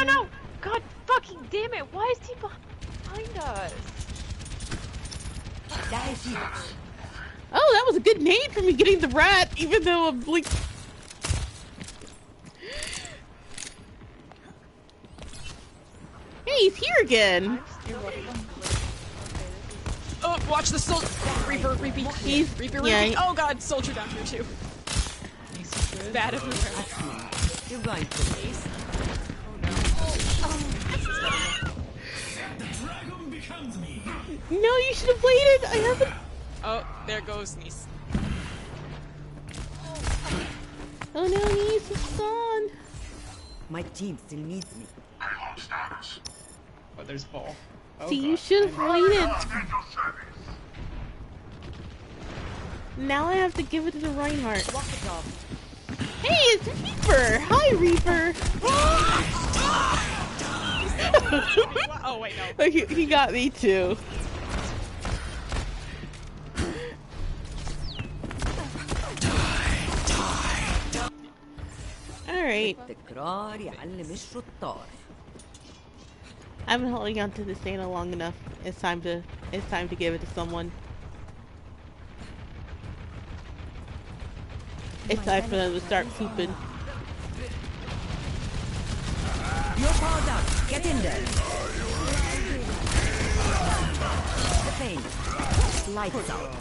no! God fucking damn it! Why is he behind us? Oh, that was a good nade for me getting the rat, even though I'm like. Hey, he's here again. Oh, watch the soldier. Reaper. He's Reaper. yeah. Oh god, soldier down here too. He's Bad everywhere. You're going to face. No, you should have waited. I haven't. Oh, there goes Nice. Oh no, Nice is gone. My team still needs me. But there's Paul. Oh, See, you God. should have waited. Now I have to give it to the Reinhardt. Hey, it's Reaper! Hi, Reaper! Oh wait, no. He got me too. Alright. التكرار يعلم الشطار. I've been holding on to this Dana long enough. It's time to give it to someone. It's time for them to start pooping. You're powered up. Get in there. The pain. Lights out.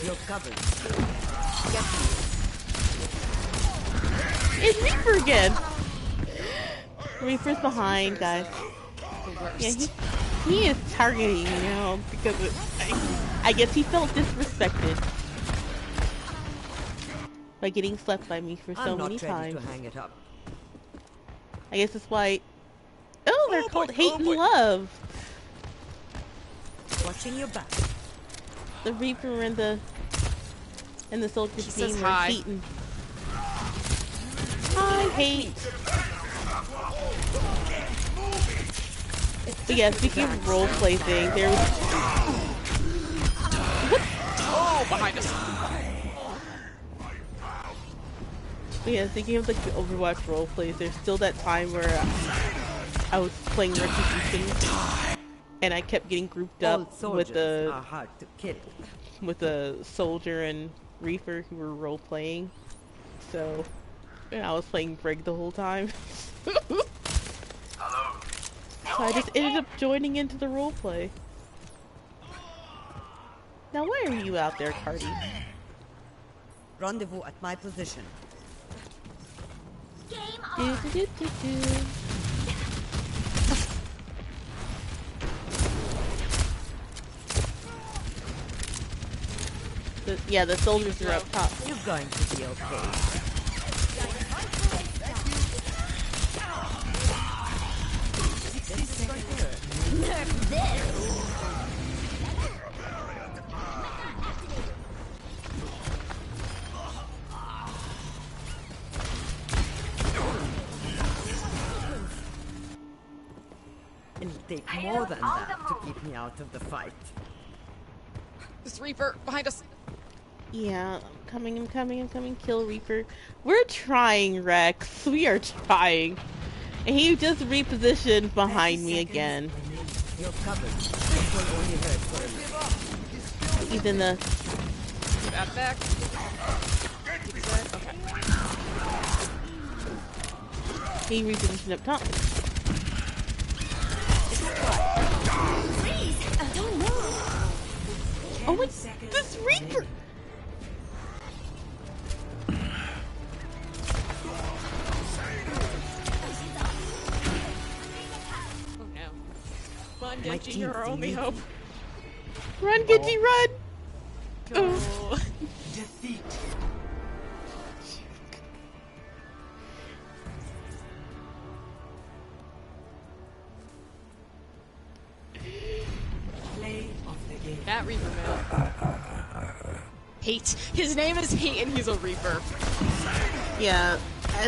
You're covered. It's Reaper again! Reaper's behind, guys. The worst. Yeah, he is targeting, you know, because I guess he felt disrespected by getting slept by me for so many I'm not ready times. to hang it up. I guess that's why. Oh, they're called Hate and Love. Watching your back. The Reaper and the Soldier She team says were hi. hating. Hi, Hate. But yeah, speaking of roleplay thing, there was. Oh, behind us. But yeah, thinking of like the Overwatch roleplays, there's still that time where I was playing Retribution, and I kept getting grouped All up soldiers are hard to kill. with the Soldier and Reaper who were role playing. So, yeah, I was playing Brig the whole time. So I just ended up joining into the roleplay. Now, why are you out there, Cardi? Rendezvous at my position. Do, do, do, do, do. Yeah, the soldiers are up top. You're going to be okay. It'll take more than that to keep me out of the fight. This Reaper behind us. Yeah, I'm coming. Kill Reaper. We're trying, Rex. We are trying. And he just repositioned behind me again. You're covered. This will only hurt for a little. He's in the... Get out back. Okay. He repositioned up top. Oh my... This Reaper! Oh no. Come on, Genji, you're our only hope. Run, Genji, run! Go. Defeat. Play of the game. That Reaper man. Hate. His name is Hate, and he's a Reaper. Yeah,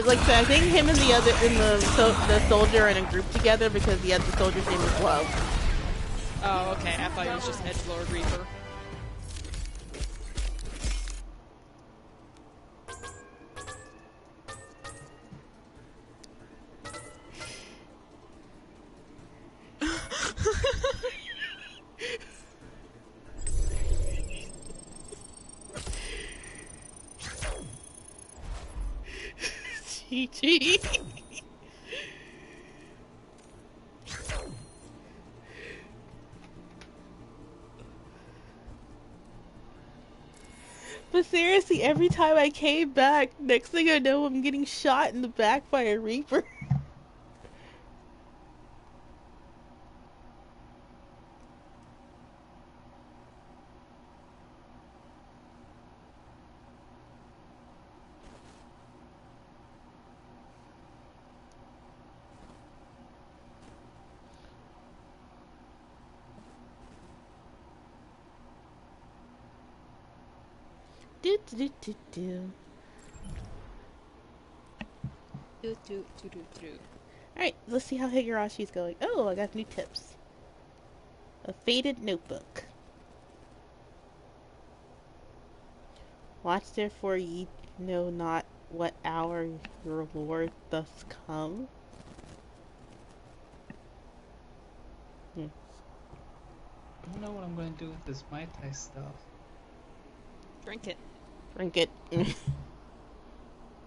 like I said, I think him and the soldier are in a group together because the soldier's name is Love. Oh, okay. I thought he was just Edgelord Reaper. GG. But seriously, every time I came back, next thing I know, I'm getting shot in the back by a Reaper. Do do do do do. Alright, let's see how Higarashi's going. Oh, I got new tips. A faded notebook. Watch therefore ye know not what hour your Lord thus come. I don't know what I'm going to do with this Mai Tai stuff. Drink it. Drink it.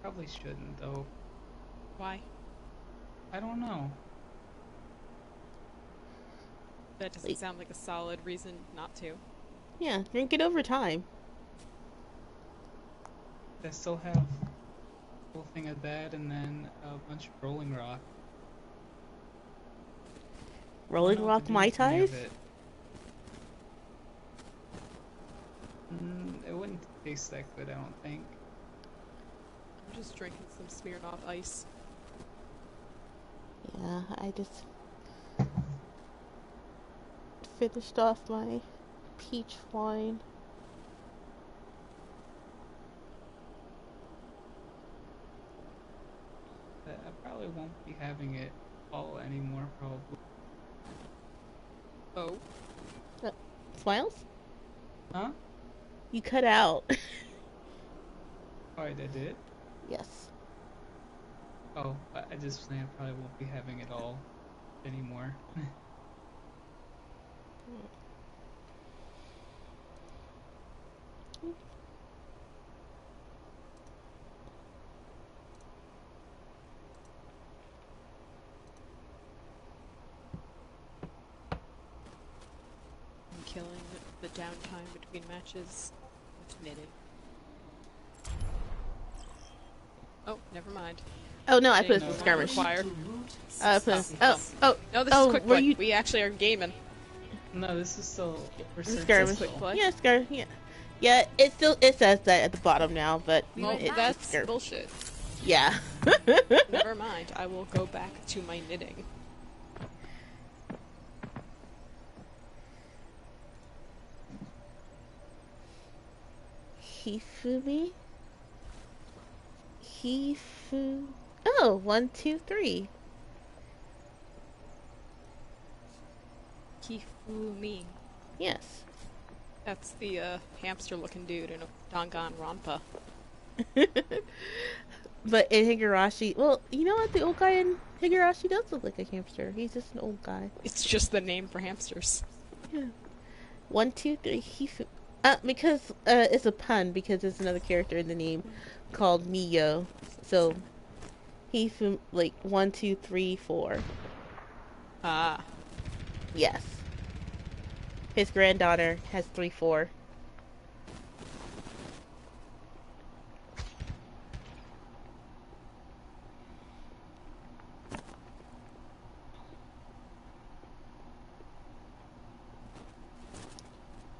Probably shouldn't, though. Why? I don't know. That doesn't sound like a solid reason not to. Yeah, drink it over time. I still have a whole thing of that, and then a bunch of Rolling Rock. I don't Rolling know what Rock to do Mai with any of Tais? it. It wouldn't taste that good, I don't think. I'm just drinking some Smirnoff Ice. Yeah, I just finished off my peach wine. I probably won't be having it all anymore, probably. Oh. Smiles? Huh? You cut out. Oh, I did? Yes. Oh, I just think I probably won't be having it all anymore. I'm killing the downtime between matches with knitting. Oh, never mind. Oh no, I put No. it in skirmish. Required. I put it, Oh. No, this is quick were play. you We actually are gaming. No, this is still for skirmish? quick play? Yeah, skirmish. Yeah, yeah. It says that at the bottom now, but Well, it's that's skirmish. bullshit. Yeah. Never mind. I will go back to my knitting. Hifumi. Hifu. Oh, 1, 2, 3. Kifumi. Yes. That's the hamster-looking dude in a Danganronpa. But in Higurashi, well, you know what? The old guy in Higurashi does look like a hamster. He's just an old guy. It's just the name for hamsters. Yeah. 1, 2, 3. Hifu. Because it's a pun because there's another character in the name called Miyo. So Hifu, like 1, 2, 3, 4. Ah. Yes. His granddaughter has 3, 4.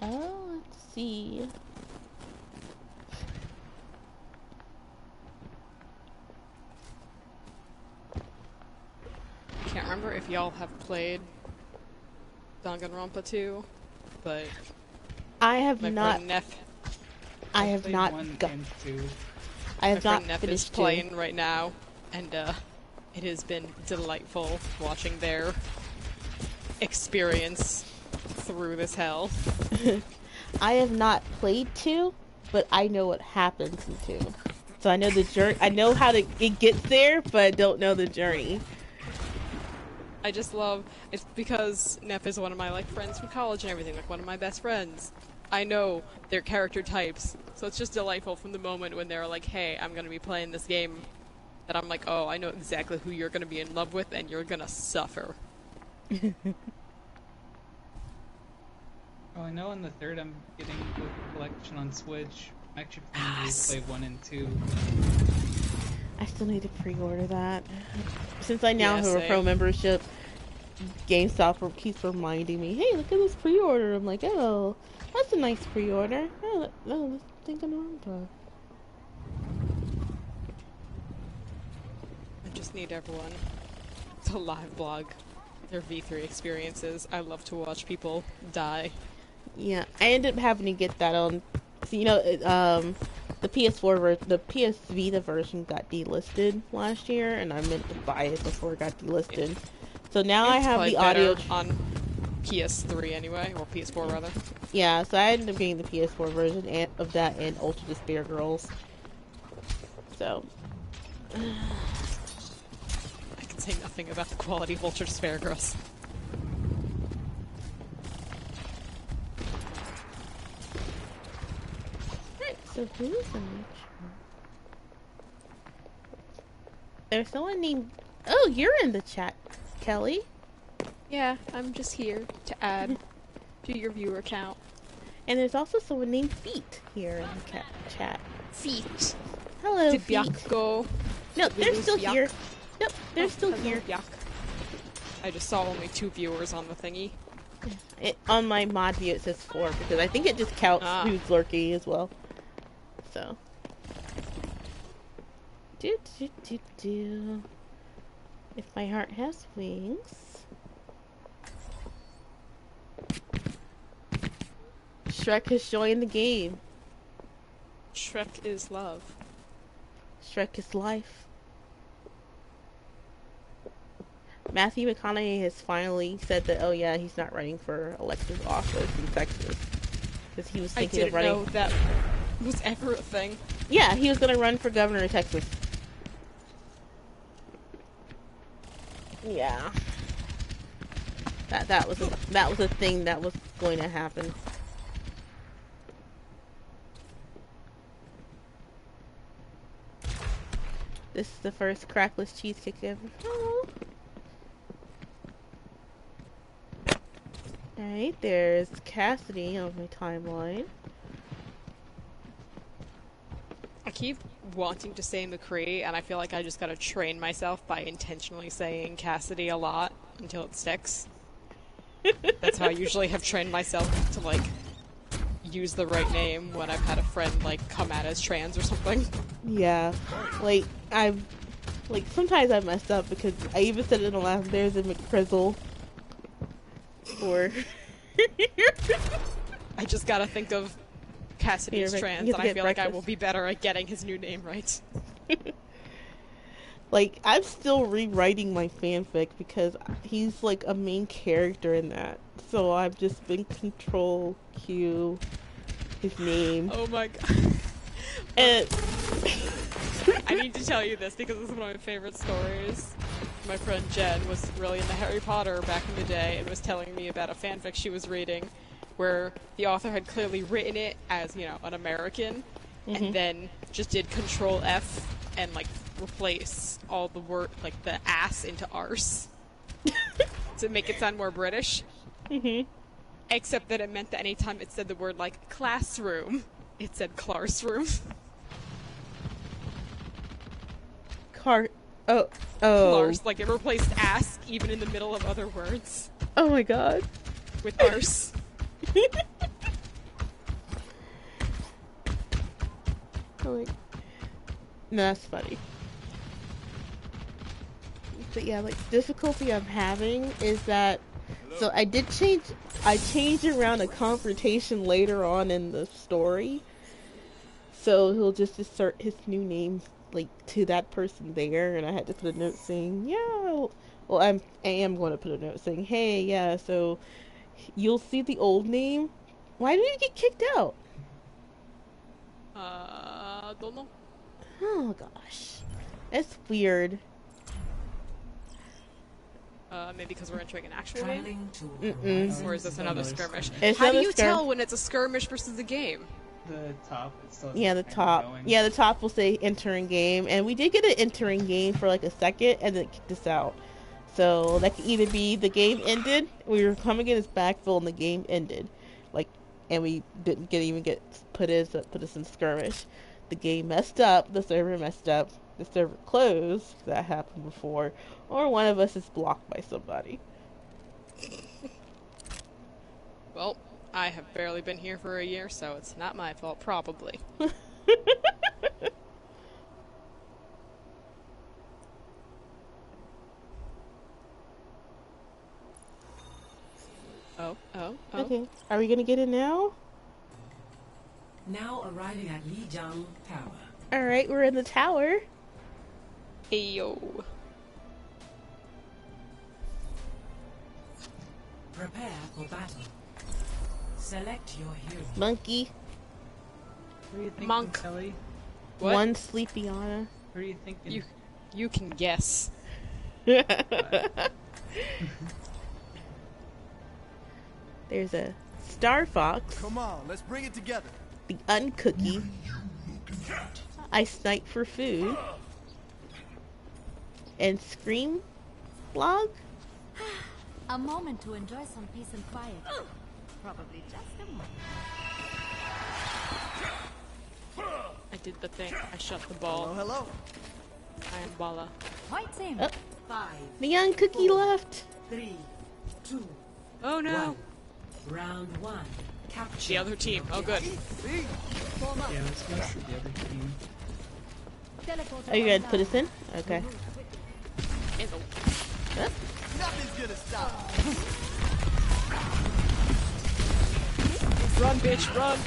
Oh, let's see. Can't remember if y'all have played Danganronpa 2, but I have my not. friend Neff, I have played not. 1 Got, and 2. I my have not friend Neff is finished playing right now, and it has been delightful watching their experience through this hell. 2. I have not played 2, but I know what happens in 2. So I know the journey. I know how it gets there, but I don't know the journey. I just love it's because Neff is one of my like friends from college and everything, like one of my best friends. I know their character types, so it's just delightful from the moment when they're like, "Hey, I'm gonna be playing this game," that I'm like, "Oh, I know exactly who you're gonna be in love with, and you're gonna suffer." Oh, I know in the 3rd I'm getting the collection on Switch. I'm actually planning to play 1 and 2. I still need to pre-order that. Since I now Yeah, have a same. pro membership, GameStop keeps reminding me, "Hey, look at this pre-order." I'm like, "Oh, that's a nice pre-order." Oh, no, let's think on the wrong time. I just need everyone to live blog their V3 experiences. I love to watch people die. Yeah, I ended up having to get that on. So, you know, the PS4 the PS Vita version got delisted last year, and I meant to buy it before it got delisted. So now I It's have probably the audio. better on PS3 anyway, or PS4 rather. Yeah, so I ended up getting the PS4 version of that and Ultra Despair Girls. So. I can say nothing about the quality of Ultra Despair Girls. Right, so who is the match? There's someone named. Oh, you're in the chat, Kelly. Yeah, I'm just here to add to your viewer count. And there's also someone named Feet here in the chat. Feet. Hello, Did Feet. Byak go? No, Did we they're lose still Byak? here. Nope, they're Oh, still hello, here. Byak. I just saw only 2 viewers on the thingy. On my mod view it says 4 because I think it just counts who's lurking as well. So. Do. If my heart has wings. Shrek has joined the game. Shrek is love. Shrek is life. Matthew McConaughey has finally said that, oh yeah, he's not running for elective office in Texas. Because he was thinking of running. I didn't know that was ever a thing. Yeah, he was going to run for governor of Texas. Yeah. That was a thing that was going to happen. This is the first crackless cheesecake ever. Oh. Alright, there's Cassidy on my timeline. I keep wanting to say McCree, and I feel like I just gotta train myself by intentionally saying Cassidy a lot until it sticks. That's how I usually have trained myself to, like, use the right name when I've had a friend, like, come at as trans or something. Yeah. Sometimes I messed up because I even said it in the last, there's a McCrizzle. Or... I just gotta think of Cassidy as trans, and I feel like I will be better at getting his new name right. Like, I'm still rewriting my fanfic because he's, like, a main character in that. So I've just been Control Q his name. Oh my god. And... I need to tell you this because this is one of my favorite stories. My friend Jen was really into Harry Potter back in the day and was telling me about a fanfic she was reading where the author had clearly written it as, you know, an American, and then just did Control F and, like, replace all the word, like, the ass into arse to make it sound more British. Except that it meant that anytime it said the word, like, classroom, it said classroom. Clars, like, it replaced ass even in the middle of other words. Oh my god. With arse. No, that's funny. But yeah, like, difficulty I'm having is that, so I changed around a confrontation later on in the story, so he'll just assert his new name, like, to that person there, and I had to put a note saying, yeah, well, I am going to put a note saying, hey, yeah, so you'll see the old name. Why did you get kicked out? Don't know. Oh gosh, that's weird. Maybe because we're entering an actual Trailing game? Or is this another skirmish? It's How do you tell when it's a skirmish versus a game? The top, it's still the top. Yeah, the top will say entering game, and we did get an entering game for like a second, and then it kicked us out. So that could either be the game ended, we were coming in as backfill, and the game ended, like, and we didn't get put us in skirmish. The game messed up, the server messed up, the server closed. That happened before, or one of us is blocked by somebody. Well, I have barely been here for a year, so it's not my fault, probably. Oh. Okay, are we gonna get it now? Now arriving at Lijiang Tower. Alright, we're in the tower. Ayo. Prepare for battle. Select your hero. Monkey. What are you thinking, Monk. Kelly? What? One sleepy Anna. What are you thinking? You can guess. There's a Star Fox. Come on, let's bring it together. The Uncookie. I Snipe for Food. And Scream Blog. A moment to enjoy some peace and quiet. Probably just a moment. I did the thing. I shut the ball. Hello. I am Bala. White team. Oh, 5, the young cookie left. 3, 2, Oh no! 1. Round 1. Capture. The other team. Oh good. Yeah, I was supposed to the other team. Are you gonna put us in? Okay. Cancel. Huh? Nothing's gonna stop. Run, bitch, run!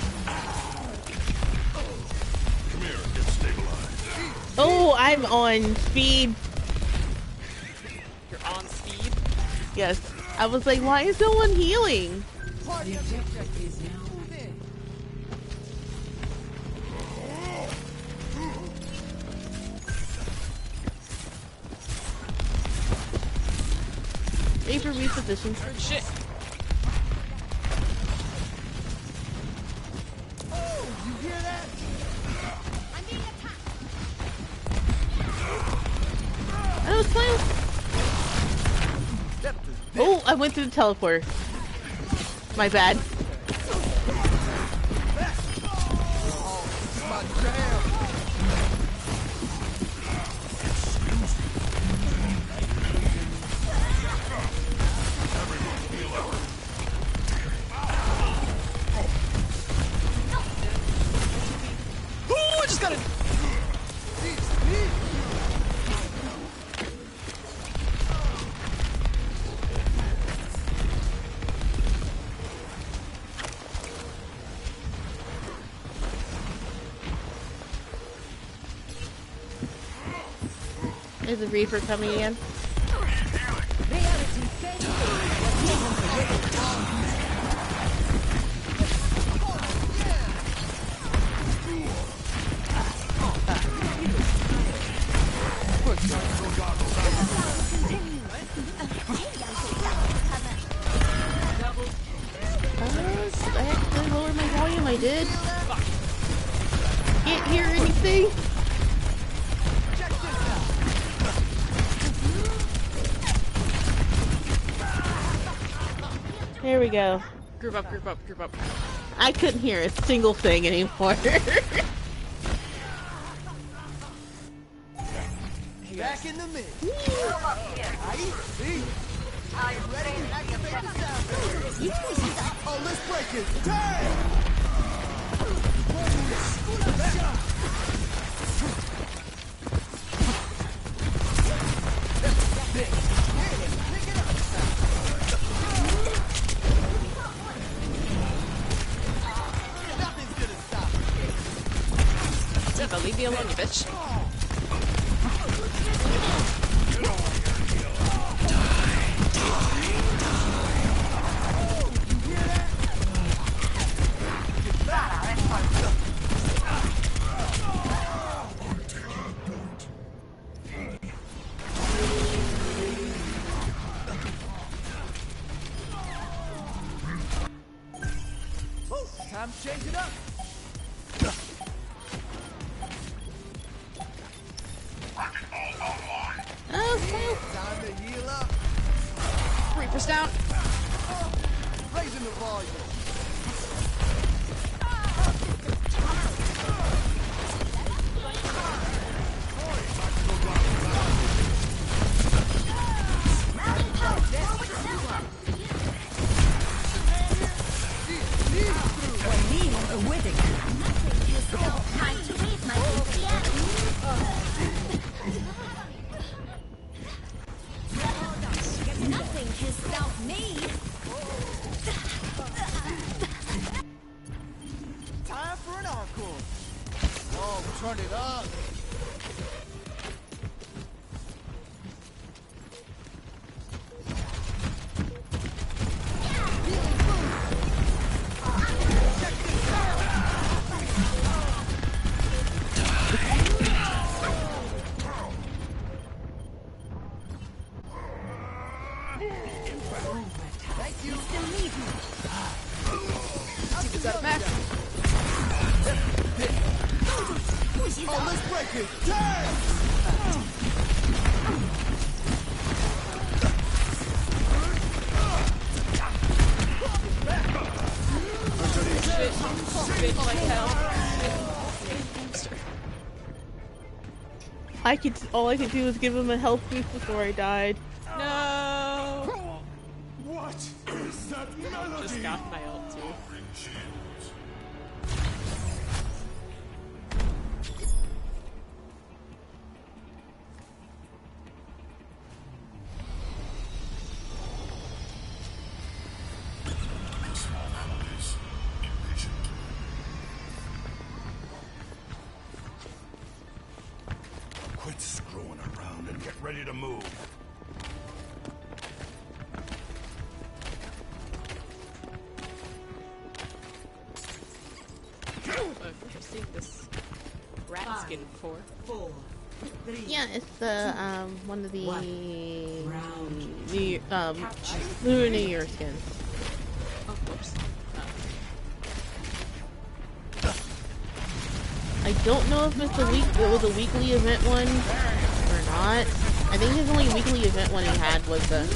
Come here and get stabilized. Oh, I'm on speed. You're on speed. Yes. I was like, why is no one healing? The objective is now Ready for reposition. Good shit. Oh, you hear that? That was close. Oh, I went through the teleporter. My bad. My jam. Ooh, I just got it. Is the Reaper coming again? I actually lowered my volume, I did. Can't hear anything. There we go. Group up, group up, group up. I couldn't hear a single thing anymore. Back in the mix. Are you ready? Activate the sound. Oh, let's break it. Damn! Nothing's gonna stop. Zeppa, leave me alone, you bitch. Oh, time to change it up. Oh, Time to heal up. Reaper's down. Raising the volume. Nothing can stop me. Time for an encore. Oh, turn it up. Thank you. Still need me. Is that a mech? Oh, let's break it. Damn! Bitch like hell. all I could do was give him a health boost before I died. No! What is that melody? Just got my ult too. Quit screwing around and get ready to move. I've never seen this rat skin before. 4, 3, Yeah, it's the one of the round. Lunar New Year skins. Of course. I don't know if it was a weekly event one or not. I think his only weekly event one he had was the.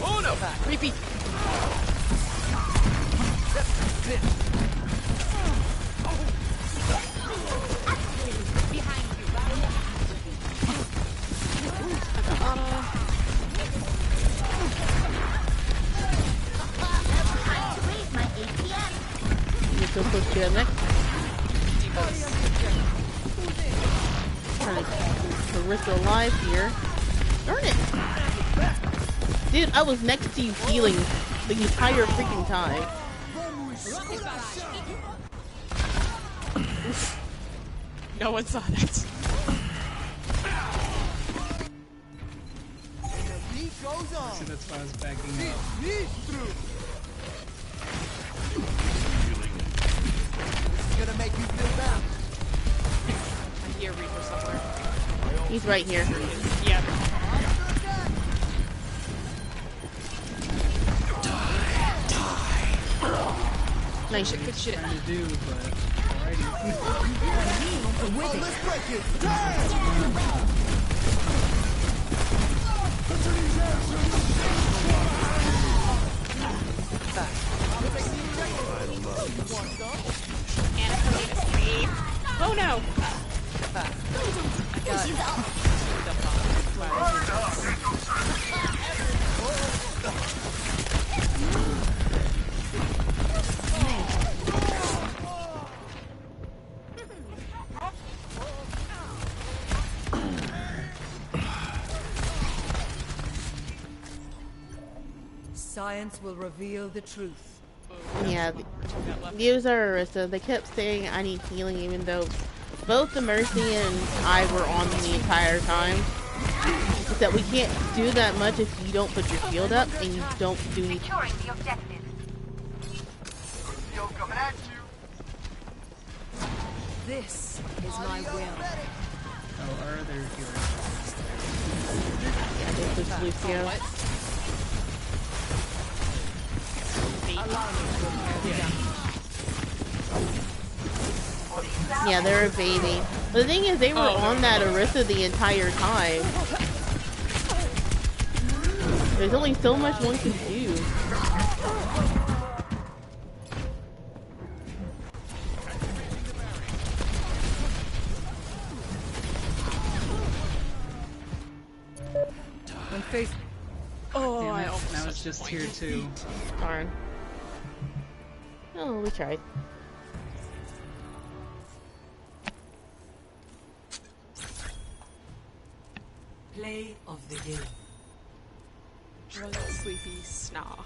Oh no! Repeat! You're so close to that next. Trying to keep Carissa alive here. Darn it! Dude, I was next to you healing the entire freaking time. No one saw that. Beat goes on. So that's why I was backing up. He's through. This is gonna make you feel better. I hear Reaper somewhere. He's right here. Yeah. Nice. Good shit. Trying to do, but alrighty. Oh, let's break it. Damn! Oh no! Science will reveal the truth. Yeah, these are Arista. They kept saying I need healing even though both the Mercy and I were on them the entire time. It's that we can't do that much if you don't put your shield up and you don't do anything. Securing the objective. Coming at you. This is my will. Oh, are there healers? Yeah, this is Lucio. Yeah, they're a baby. But the thing is, they were on that Orisa the entire time. There's only so much one can do. When faced. Oh, Damn I it, almost now it's just tier 2. Darn. Oh, we tried. Play of the game. One sleepy snaw.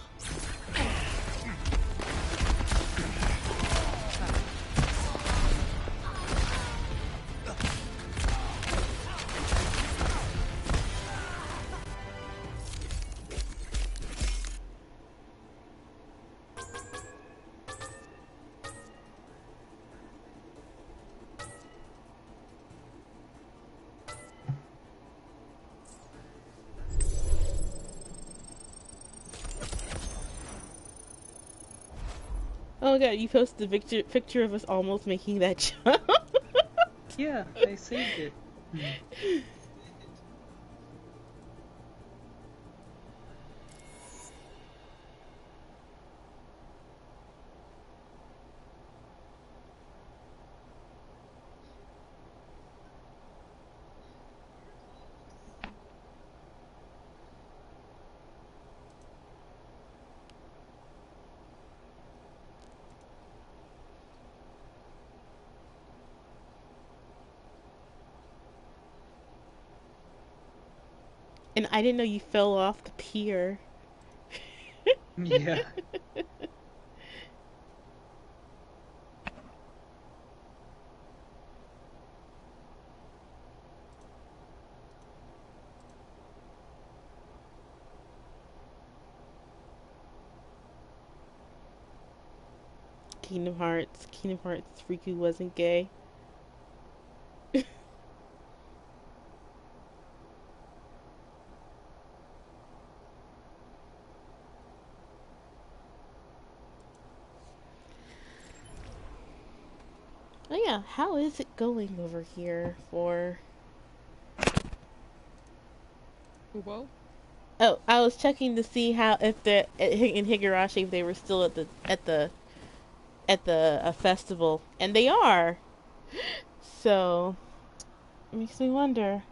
Oh god, you posted the picture of us almost making that jump. Yeah, I saved it. And I didn't know you fell off the pier. Yeah. Kingdom Hearts. Riku wasn't gay. Oh yeah, how is it going over here for... Whoa. Oh, I was checking to see how if the in Higurashi if they were still at the festival, and they are. So it makes me wonder,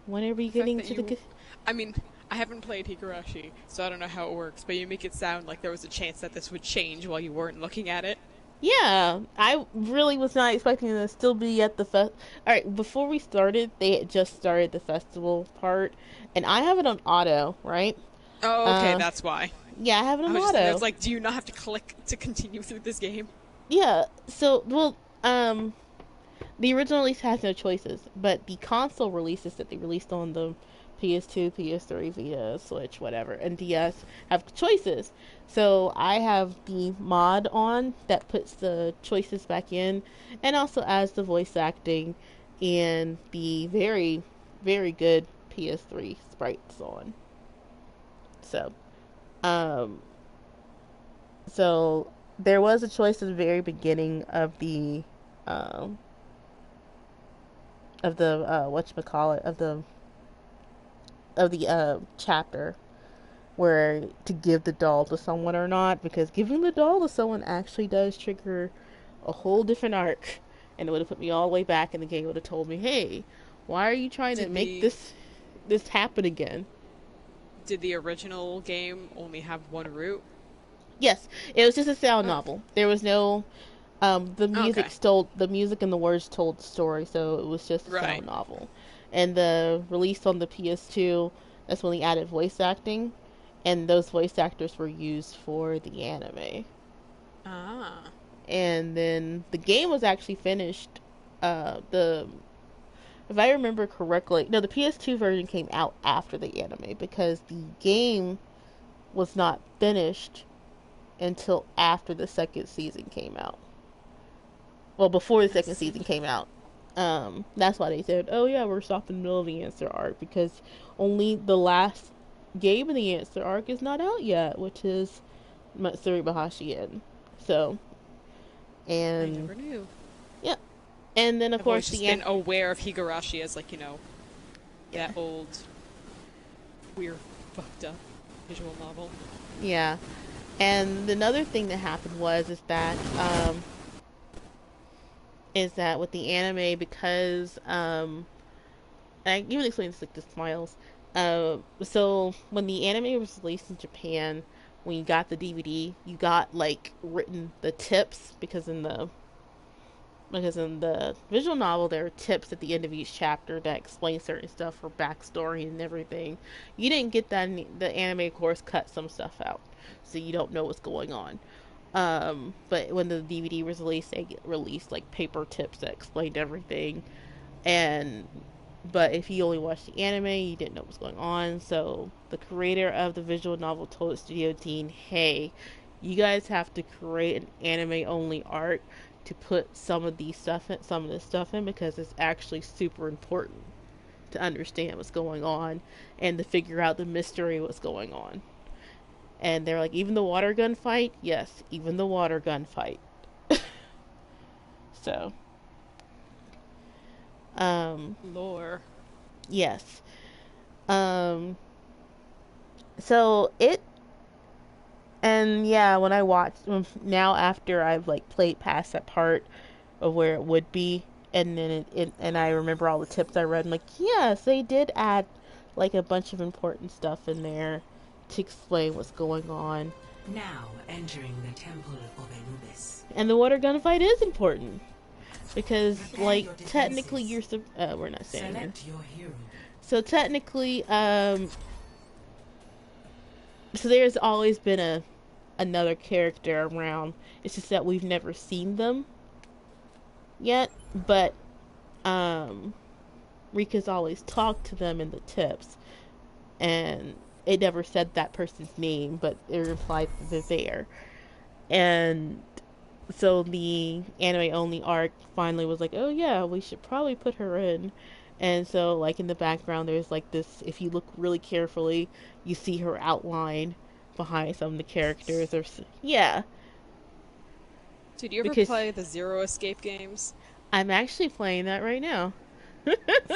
when are we getting to the? I mean, I haven't played Higurashi, so I don't know how it works. But you make it sound like there was a chance that this would change while you weren't looking at it. Yeah, I really was not expecting them to still be at the fest. All right, before we started, they had just started the festival part, and I have it on auto, right? Oh, okay, that's why. Yeah, I have it on auto. It's like, do you not have to click to continue through this game? Yeah. So, well, the original release has no choices, but the console releases that they released on the PS2, PS3, Vita, Switch, whatever, and DS have choices. So I have the mod on that puts the choices back in, and also adds the voice acting and the very, very good PS3 sprites on. So, um, so there was a choice at the very beginning of the, whatchamacallit, of the chapter, where to give the doll to someone or not, because giving the doll to someone actually does trigger a whole different arc, and it would have put me all the way back in the game. It would have told me, hey, why are you trying to make this happen again? Did the original game only have one route? Yes, it was just a sound novel. There was no the music and the words told the story, so it was just a sound novel. And the release on the PS2, that's when they added voice acting, and those voice actors were used for the anime. Ah. And then the game was actually finished. If I remember correctly, no, the PS2 version came out after the anime, because the game was not finished until after the second season came out. Well, before the second season came out. That's why they said, oh yeah, we're stopping in the middle of the answer arc, because only the last game in the answer arc is not out yet, which is Matsuri Bahashien. So, and I never knew. Yeah. And then of course I've been aware of Higurashi as, like, that old, weird, fucked up visual novel. Yeah. And another thing that happened is that with the anime, because I even explained this like the Smiles. So when the anime was released in Japan, when you got the DVD, you got like written the tips, because in the visual novel there are tips at the end of each chapter that explain certain stuff for backstory and everything. You didn't get that the anime, of course, cut some stuff out, so you don't know what's going on. But when the DVD was released, they released like paper tips that explained everything. But if you only watched the anime, you didn't know what was going on. So the creator of the visual novel told Studio Dean, hey, you guys have to create an anime only arc to put some of this stuff in, because it's actually super important to understand what's going on and to figure out the mystery of what's going on. And they're like, even the water gun fight? Yes, even the water gun fight. So, Lore. yes. Um, so it, and yeah, when I watched, now after I've like played past that part of where it would be, and then and I remember all the tips I read, I'm like, yes, they did add like a bunch of important stuff in there to explain what's going on. Now entering the Temple of Anubis. And the water gun fight is important. Because, Prepare like, your defenses. technically you're... we're not saying that. Select your hero. So, technically, so there's always been another character around. It's just that we've never seen them yet. But, Rika's always talked to them in the tips. And it never said that person's name, but it implies that they're there. And so the anime-only arc finally was like, oh yeah, we should probably put her in. And so, like, in the background, there's, like, this, if you look really carefully, you see her outline behind some of the characters. Yeah. Did you ever play the Zero Escape games? I'm actually playing that right now.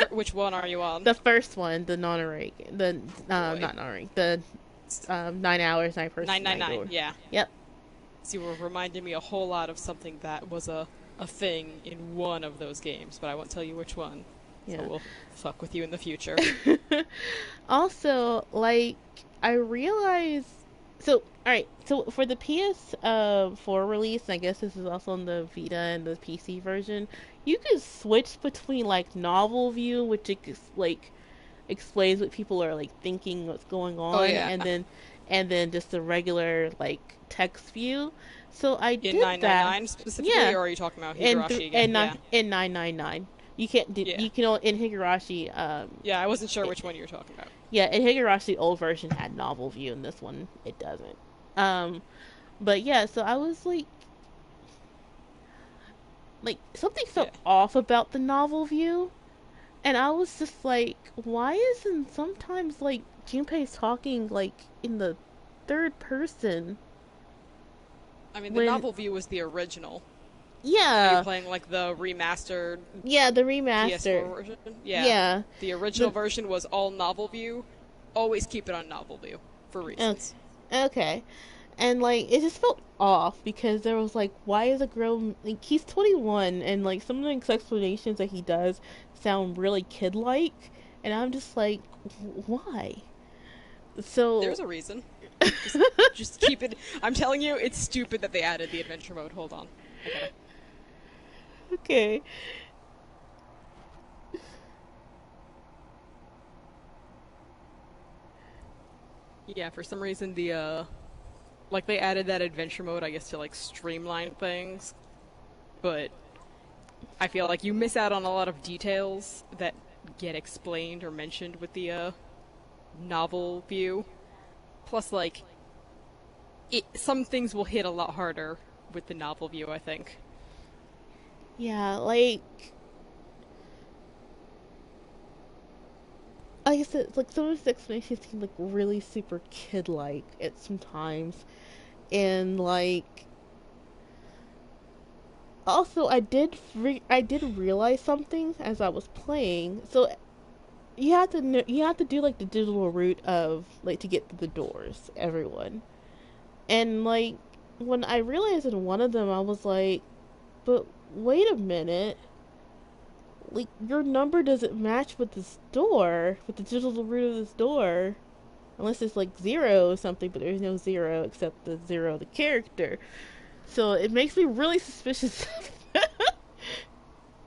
Which one are you on? The first one, the non-array. Not non-array. The 9 hours, 9 person. 999, yeah. Yep. So you were reminding me a whole lot of something that was a thing in one of those games, but I won't tell you which one. Yeah. So we'll fuck with you in the future. Also, like, I realized... So, alright, so for the PS4 release, I guess this is also on the Vita and the PC version, you can switch between, like, novel view, which, like, explains what people are, like, thinking, what's going on, oh, yeah. and then just the regular, like, text view. So I did in 999 that. Specifically, yeah. Or are you talking about Higurashi again? In 999. You can't do, you can, in Higurashi, yeah, I wasn't sure which one you were talking about. Yeah, in Higurashi, old version had novel view, and this one, it doesn't. But yeah, so I was like, something felt off about the novel view, and I was just like, why isn't sometimes, like, Junpei's talking, like, in the third person? I mean, the novel view was the original. Yeah. You're playing, like, the remastered... Yeah, the remastered. PS4 version? Yeah. The original version was all novel view. Always keep it on novel view, for reasons. Okay. And, like, it just felt off, because there was, like, why is a girl... Like, he's 21, and, like, some of the explanations that he does sound really kid-like, and I'm just like, why? So... There's a reason. Just keep it... I'm telling you, it's stupid that they added the adventure mode. Hold on. I gotta... Okay. Yeah, for some reason the, like, they added that adventure mode, I guess, to, like, streamline things. But I feel like you miss out on a lot of details that get explained or mentioned with the, novel view. Plus, like, some things will hit a lot harder with the novel view, I think. Yeah, like I said, like, some of his explanations seem, like, really super kid-like at some times. And, like, also, I did realize something as I was playing. So, you have to do, like, the digital route of, like, to get to the doors, everyone. And, like, when I realized in one of them, I was like, but wait a minute, like, your number doesn't match with this door, with the digital root of this door, unless it's like 0 or something, but there's no 0 except the 0 of the character. So it makes me really suspicious.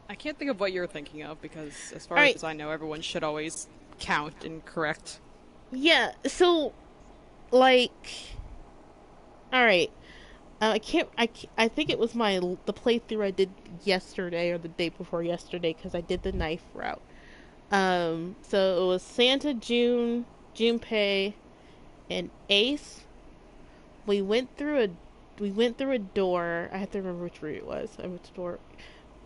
I can't think of what you're thinking of, because as far as I know, everyone should always count and correct. Yeah, so, like, alright. I think it was the playthrough I did yesterday or the day before yesterday, because I did the knife route. So it was Santa, Junpei, and Ace. We went through a door. I have to remember which route it was. Which door?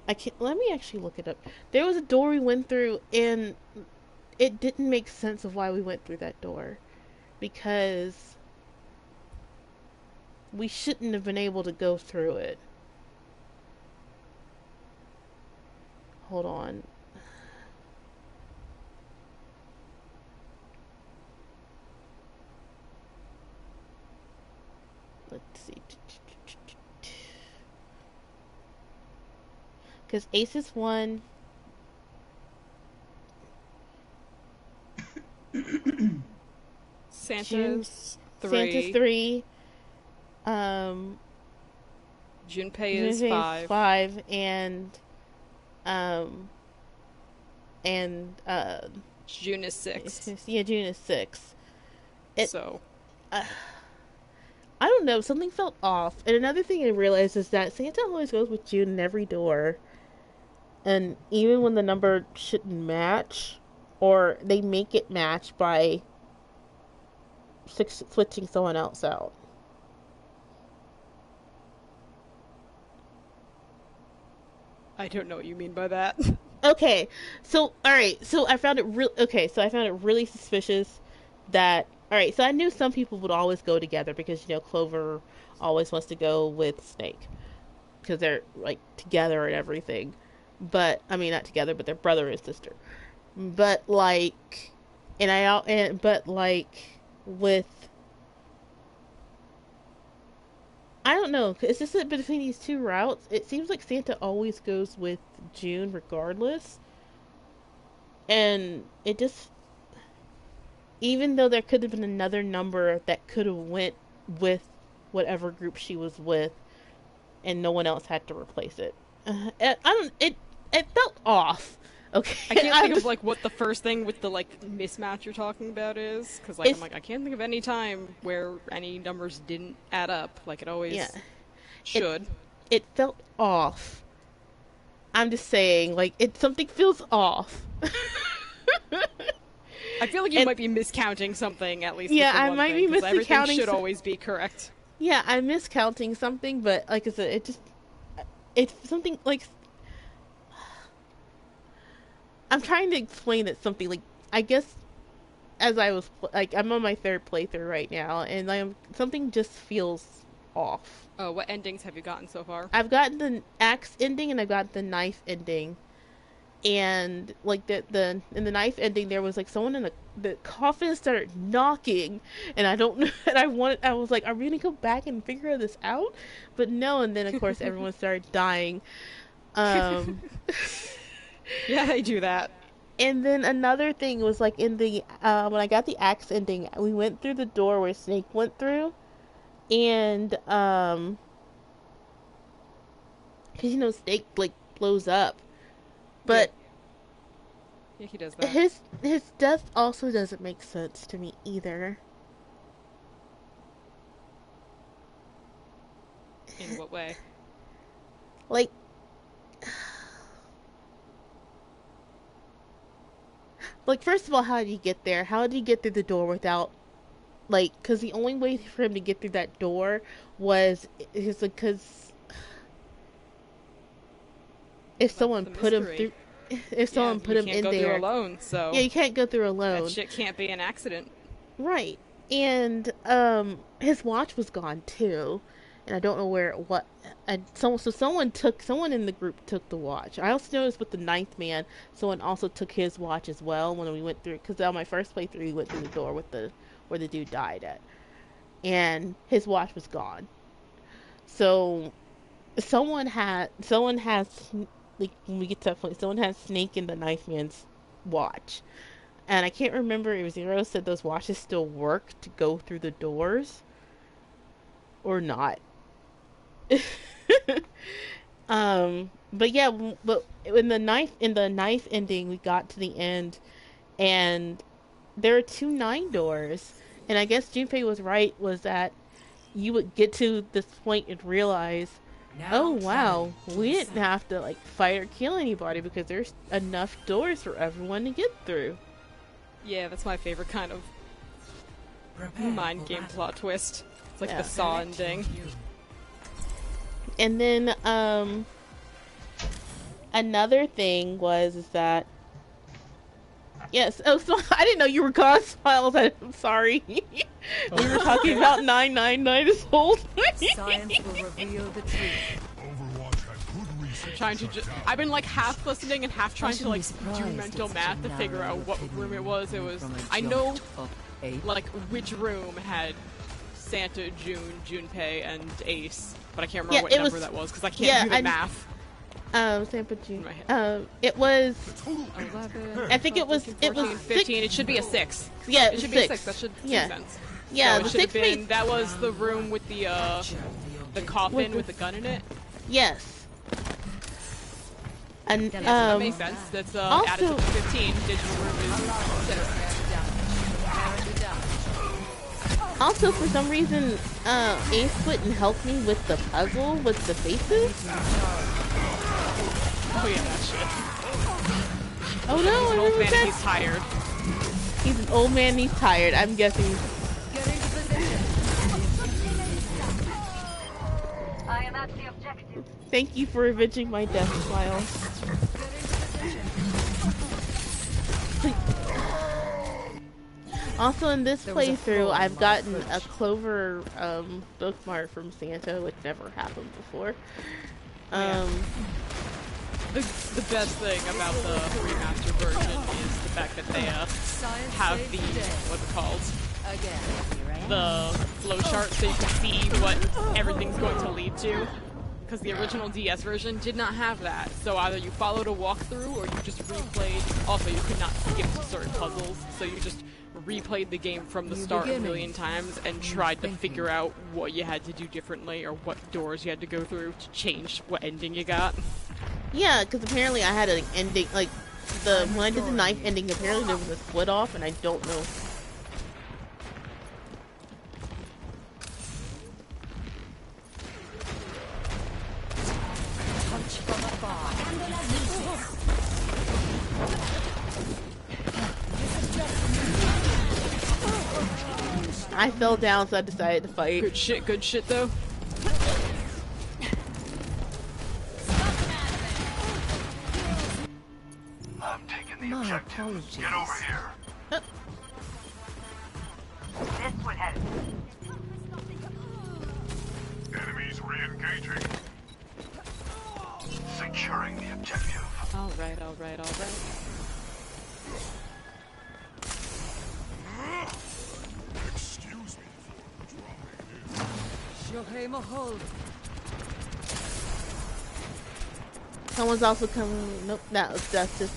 Let me actually look it up. There was a door we went through, and it didn't make sense of why we went through that door, because we shouldn't have been able to go through it. Hold on. Let's see. Because Aces won. Santa's 3. Santa's 3. Junpei is 5. 5. And June is 6. Yeah, June is 6. So. I don't know, something felt off. And another thing I realized is that Santa always goes with June in every door. And even when the number shouldn't match, or they make it match by switching someone else out. I don't know what you mean by that. Okay, so alright, so I found it really suspicious that, alright, so I knew some people would always go together because, you know, Clover always wants to go with Snake because they're like together and everything. But I mean, not together, but they're brother and sister. But like, with, I don't know, it's just that between these two routes, it seems like Santa always goes with June regardless. And it just, even though there could have been another number that could have went with whatever group she was with, and no one else had to replace it. It felt off. Okay. I can't think of like what the first thing with the like mismatch you're talking about is, because like I'm like I can't think of any time where any numbers didn't add up like it always should. It felt off. I'm just saying, like something feels off. I feel like you might be miscounting something at least. Yeah, with the I one might thing, be everything miscounting. Should always be correct. Yeah, I'm miscounting something, but like I said, it's something like. I'm trying to explain it something like, I guess, as I was like, I'm on my 3rd playthrough right now, and something just feels off. Oh, what endings have you gotten so far? I've gotten the axe ending and I got the knife ending, and like in the knife ending there was like someone in the coffin started knocking, and I don't know, and I was like, are we gonna go back and figure this out? But no, and then of course everyone started dying. Yeah, they do that. And then another thing was like in the when I got the axe ending, we went through the door where Snake went through, and because you know Snake like blows up, but yeah, he does that. His death also doesn't make sense to me either. In what way? Like. Like, first of all, how did he get there? How did he get through the door without, like, because the only way for him to get through that door was because if someone put him through, if someone put him in there. You can't go through alone, so. Yeah, you can't go through alone. That shit can't be an accident. Right. And, his watch was gone, too. And I don't know where it was. Someone in the group took the watch. I also noticed with the 9th man, someone also took his watch as well when we went through, because on my first playthrough, we went through the door where the dude died at. And his watch was gone. So, someone has, like, when we get to that point, someone has Snake in the 9th man's watch. And I can't remember if Zero said those watches still work to go through the doors or not. But yeah, but in the knife ending, we got to the end, and there are 2 9 doors, and I guess Junpei was right, was that you would get to this point and realize, oh wow, we didn't have to like fight or kill anybody because there's enough doors for everyone to get through. Yeah, that's my favorite kind of mind game plot twist. It's like the Saw ending. And then, another thing is that, yes, oh, so I didn't know you were gone, Smiles, I'm sorry. We were talking about 999 this whole time. Science will reveal the truth. Overwatch had good reason. Trying to just, I've been like half listening and half trying to like do mental math to figure out what room it was. I know like which room had Santa, June, Junpei, and Ace, but I can't remember what number that was because I can't do the math. Santa June. It was 11. I think it was 14, 15. It should be a 6. Yeah, it should be a 6. That should make sense. Yeah, so it should have been. That was the room with the coffin with the gun in it. Yes. And that makes sense. That's also, added to the 15. Digital room is. Also, for some reason, Ace wouldn't help me with the puzzle with the faces. Oh yeah, that shit. Oh no, he's an old man and he's tired. He's an old man and he's tired. I'm guessing. I am at the objective. Thank you for avenging my death, Smile. Also, in this playthrough, I've gotten a Clover bookmark from Santa, which never happened before. The best thing about the remastered version is the fact that they have the what's it called? The flow chart, so you can see what everything's going to lead to. Because the original DS version did not have that. So either you followed a walkthrough or you just replayed. Also, you could not skip certain puzzles, so you just replayed the game from the start a million times and tried to figure out what you had to do differently or what doors you had to go through to change what ending you got. Yeah, because apparently I had an ending, like, when I did the knife ending, apparently there was a split off, and I don't know. I fell down, so I decided to fight. Good shit though. I'm taking the objective. Get over here. This would help. Enemies re-engaging. Securing the objective. Alright. Excuse me. Someone's also coming. Nope, that's just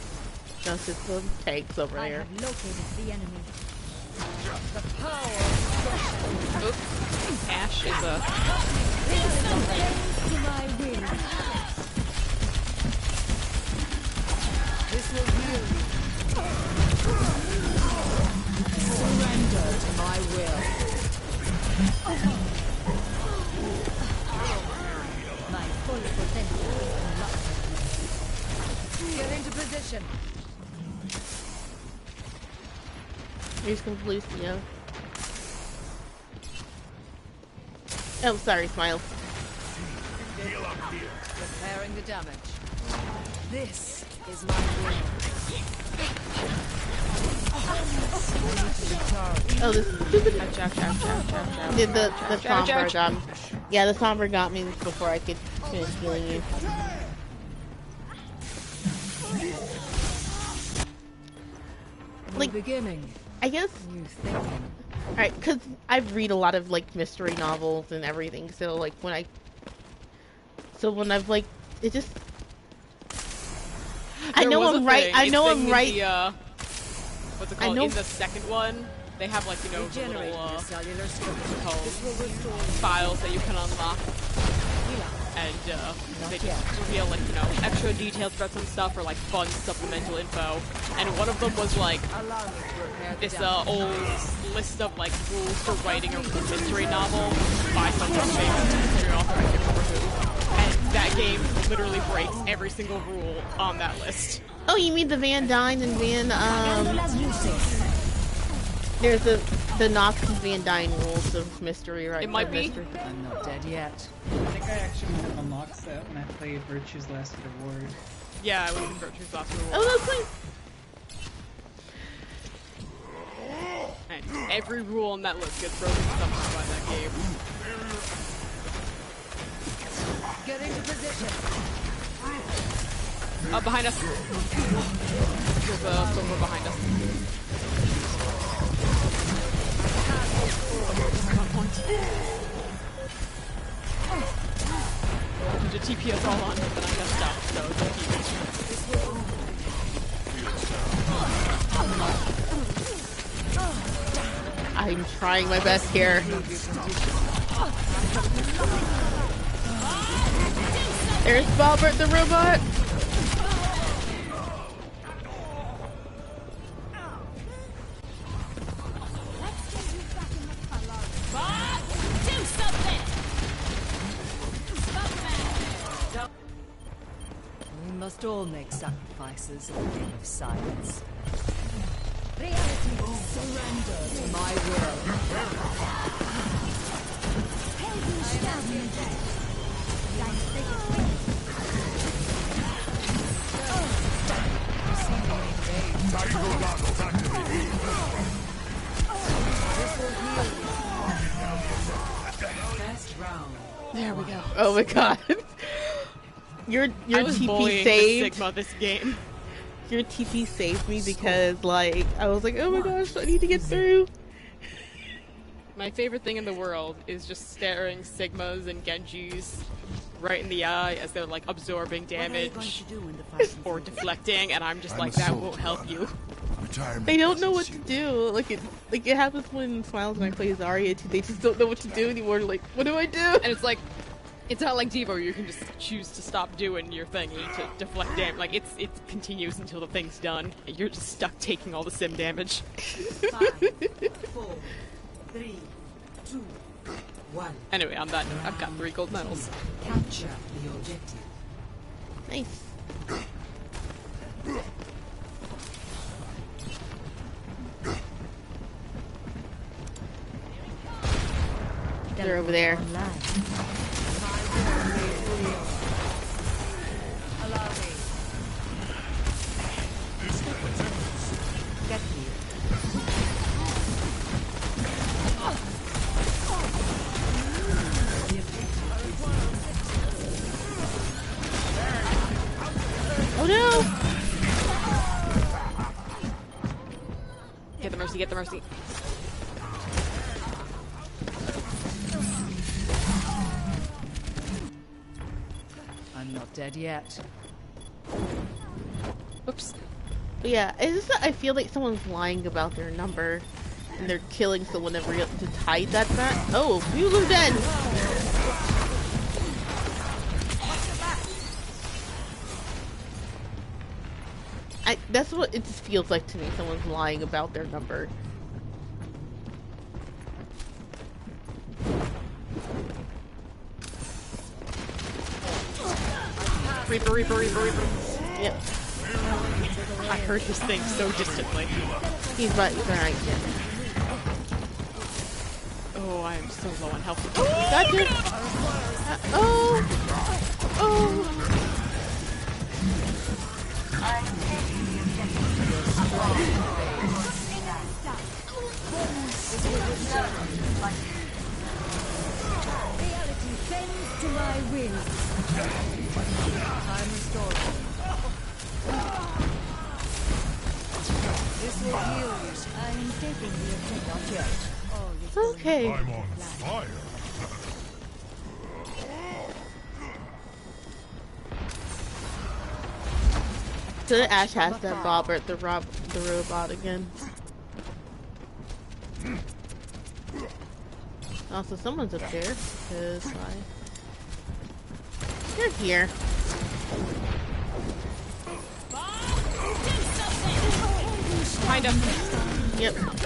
the tanks over there. I have located the enemy. The power. Oops. Ash is a. To my will. This will heal you. Surrender to my will. My full potential is unlocked. Get into position. Here's complete, yeah. Oh, sorry, Smile. Repairing the damage. This is my will. Oh, this stupid. The somber got me. Yeah, the somber got me before I could finish healing you. Like, beginning. I guess. Alright, because I read a lot of like mystery novels and everything, so like when I've like, it just. I know I'm right. I know I'm right. What's it called? In the second one, they have like, you know, the little files that you can unlock, and they just reveal like, you know, extra details about some stuff or like fun supplemental info. And one of them was like this old list of like rules for writing a mystery novel by some famous mystery author, I can't remember who. And that game literally breaks every single rule on that list. Oh, you mean the Van Dyne and there's the Nox and Van Dyne rules of mystery, right? It might be. I'm not dead yet. I think I actually might have unlocked that when I played Virtue's Last Reward. Yeah, I was in Virtue's Last Reward. Oh, that's like. and every rule in that list gets broken somehow by that game. Get into position. Behind us. Silver behind us. The TP us all on, but then I got stopped, so don't keep it. I'm trying my best here. There's Bobbert the robot. We must all make sacrifices in the name of science. Reality will surrender to my will. There we go. Oh my god. Your TP saved Sigma this game. Your TP saved me because like I was like, oh my gosh, I need to get through. My favorite thing in the world is just staring Sigmas and Genjis right in the eye as they're like absorbing damage or deflecting, and I'm just like, that won't help you. They don't know what to do. Like it happens when Smiles and I play Zarya too. They just don't know what to do anymore. Like, what do I do? And it's like, it's not like Devo, you can just choose to stop doing your thingy to deflect damage. Like, it continues until the thing's done. And you're just stuck taking all the sim damage. 5, 4, 3, 2, 1. Anyway, on that note, I've got 3 gold medals. Capture the objective. Nice. They're over there. Allow me. Get here. Oh no! Get the mercy, get the mercy. I'm not dead yet. Oops. But yeah, it's just that I feel like someone's lying about their number and they're killing someone to hide that fact. Oh, you are dead! That's what it just feels like to me. Someone's lying about their number. Reaper, Reaper, Reaper, Reaper. Yep. I heard this thing so distantly. He's right. Oh, I am so low on health. Gotcha! Oh! Oh! Reality bends to my will. Time restored. This will heal you. I'm taking the objective. Not yet. Oh, Okay. I'm on fire. So Ash has that Bobbert, the robot again. Also, someone's up there. Cause you're here. Behind him. Yep. Get into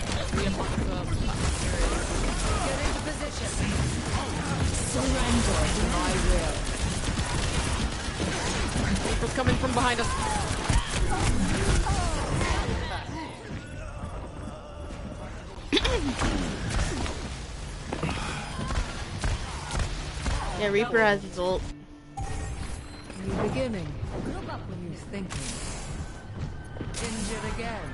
position. Surrender to my will. Reaper's coming from behind us. Yeah, Reaper has his ult. New beginning. New thinking. Injured again.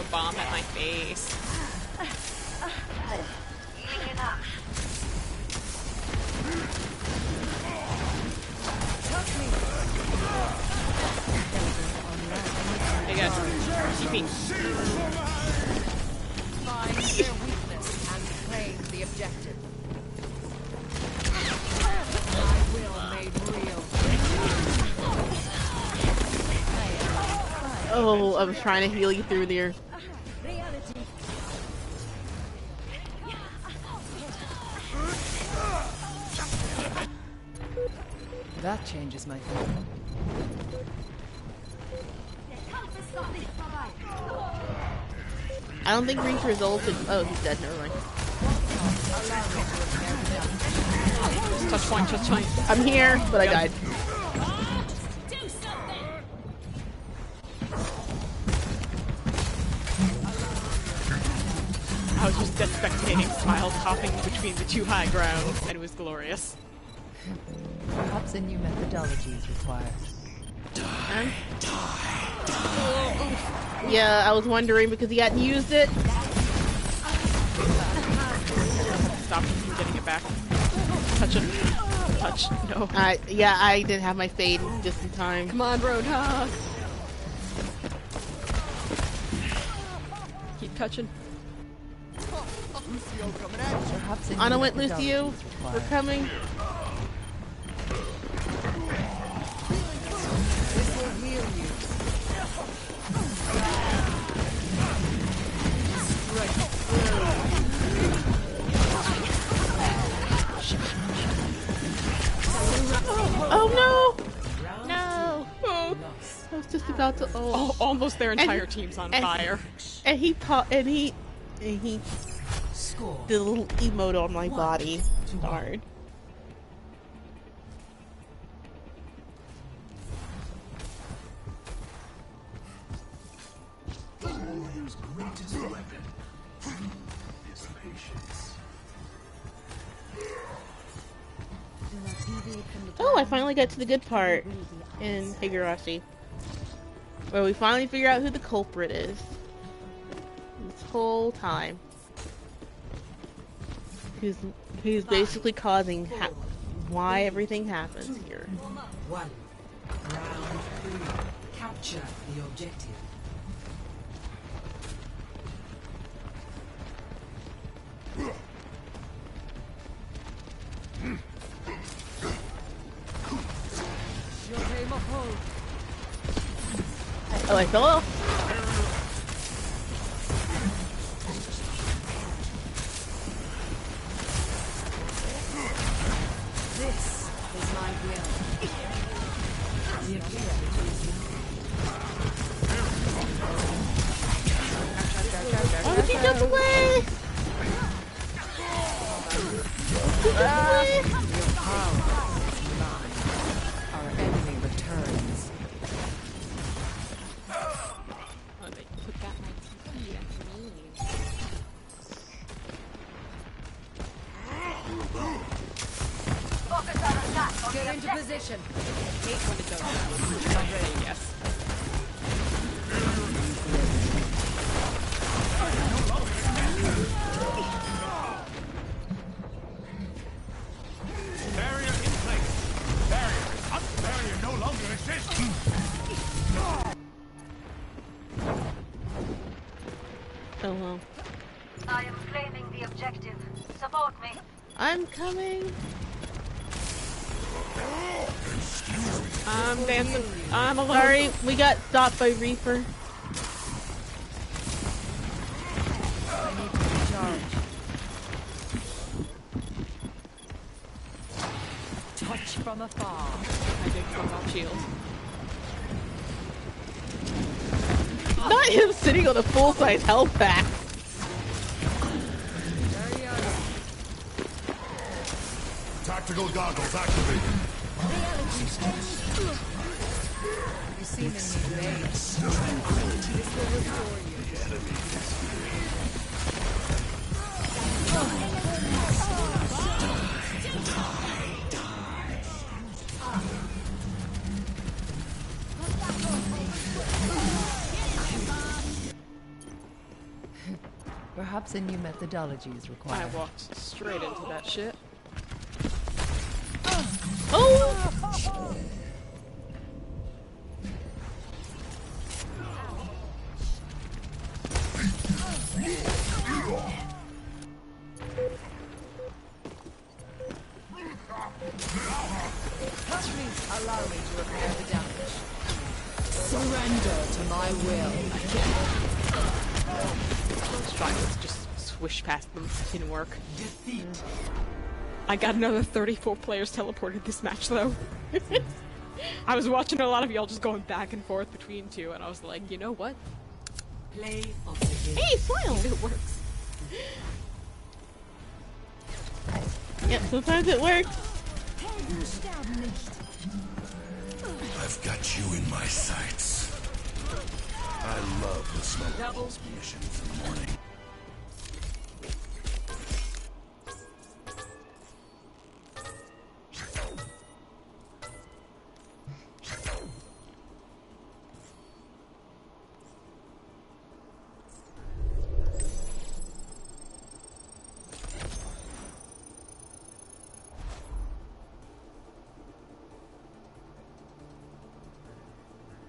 threw a bomb at my face. Hey guys, TP. Find their weakness and claim the objective. My will made real. Oh, I was trying to heal you through there. Reality. That changes my thinking. I don't think Reaper's ulted. Oh, he's dead. Never mind. Touch point, touch point. I'm here, but I died. I was just dead spectating Smiles hopping between the two high grounds, and it was glorious. Perhaps a new methodology is required. Yeah, I was wondering because he hadn't used it. Stop him from getting it back. Touch it. Touch. No. Yeah, I didn't have my fade just in time. Come on, Roadhog. Keep touching. Lucio coming at you. Perhaps a new Anna went methodology Lucio. is required. We're coming. This will heal you. Oh no! No! Oh. I was just about to. Oh, almost their entire team's on fire. And he did a little emote on my body. Darn. The warrior's greatest weapon is patience. Oh, I finally got to the good part in Higurashi. Where we finally figure out who the culprit is. This whole time. Who's basically causing why everything happens here. 1. Round 3. Capture the objective. Oh, I fell off. This is my will. The objective is Oh, he jump away! He jump away! your power is mine. Our enemy returns. Oh, they put that on TP. Get into position. I hate when it does that. I'm ready, yes. Barrier in place. Barrier no longer exists. Oh well. I am claiming the objective. Support me. I'm coming. I'm dancing. I'm alone. Sorry, we got stopped by Reaper. I need to recharge. Touch from afar. I did come off shield. Not him sitting on a full-size health pack. Tactical goggles activated. You seem in need of aid. This will restore you. Perhaps a new methodology is I required. walked straight into that shit. Oh! Please allow me to repair the damage. Surrender to my will. Those trials just swish past them. Didn't work. I got another 34 players teleported this match though. I was watching a lot of y'all just going back and forth between two, and I was like, you know what? Play of the game. Hey, smile! It works. Yep, sometimes it works. I've got you in my sights. I love the smell of those missions in the morning.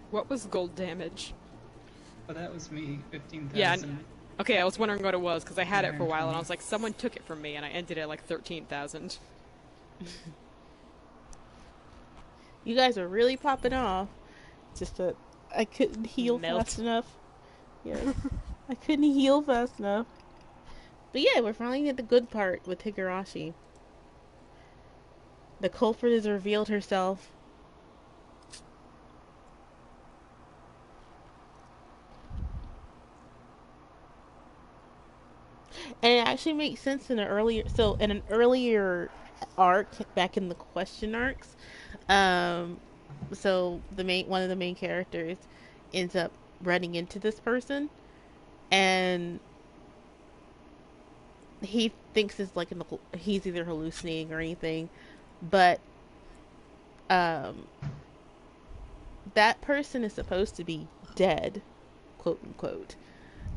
What was gold damage? But that was me, 15,000. Yeah. Okay, I was wondering what it was because I had it for a while, and I was like, someone took it from me, and I ended at like 13,000. You guys are really popping off. Just that I couldn't heal fast enough. Yeah, I couldn't heal fast enough. But yeah, we're finally at the good part with Higurashi. The culprit has revealed herself. And it actually makes sense in an earlier arc, back in the question arcs, so one of the main characters ends up running into this person, and he thinks it's like he's either hallucinating or anything, but that person is supposed to be dead, quote unquote.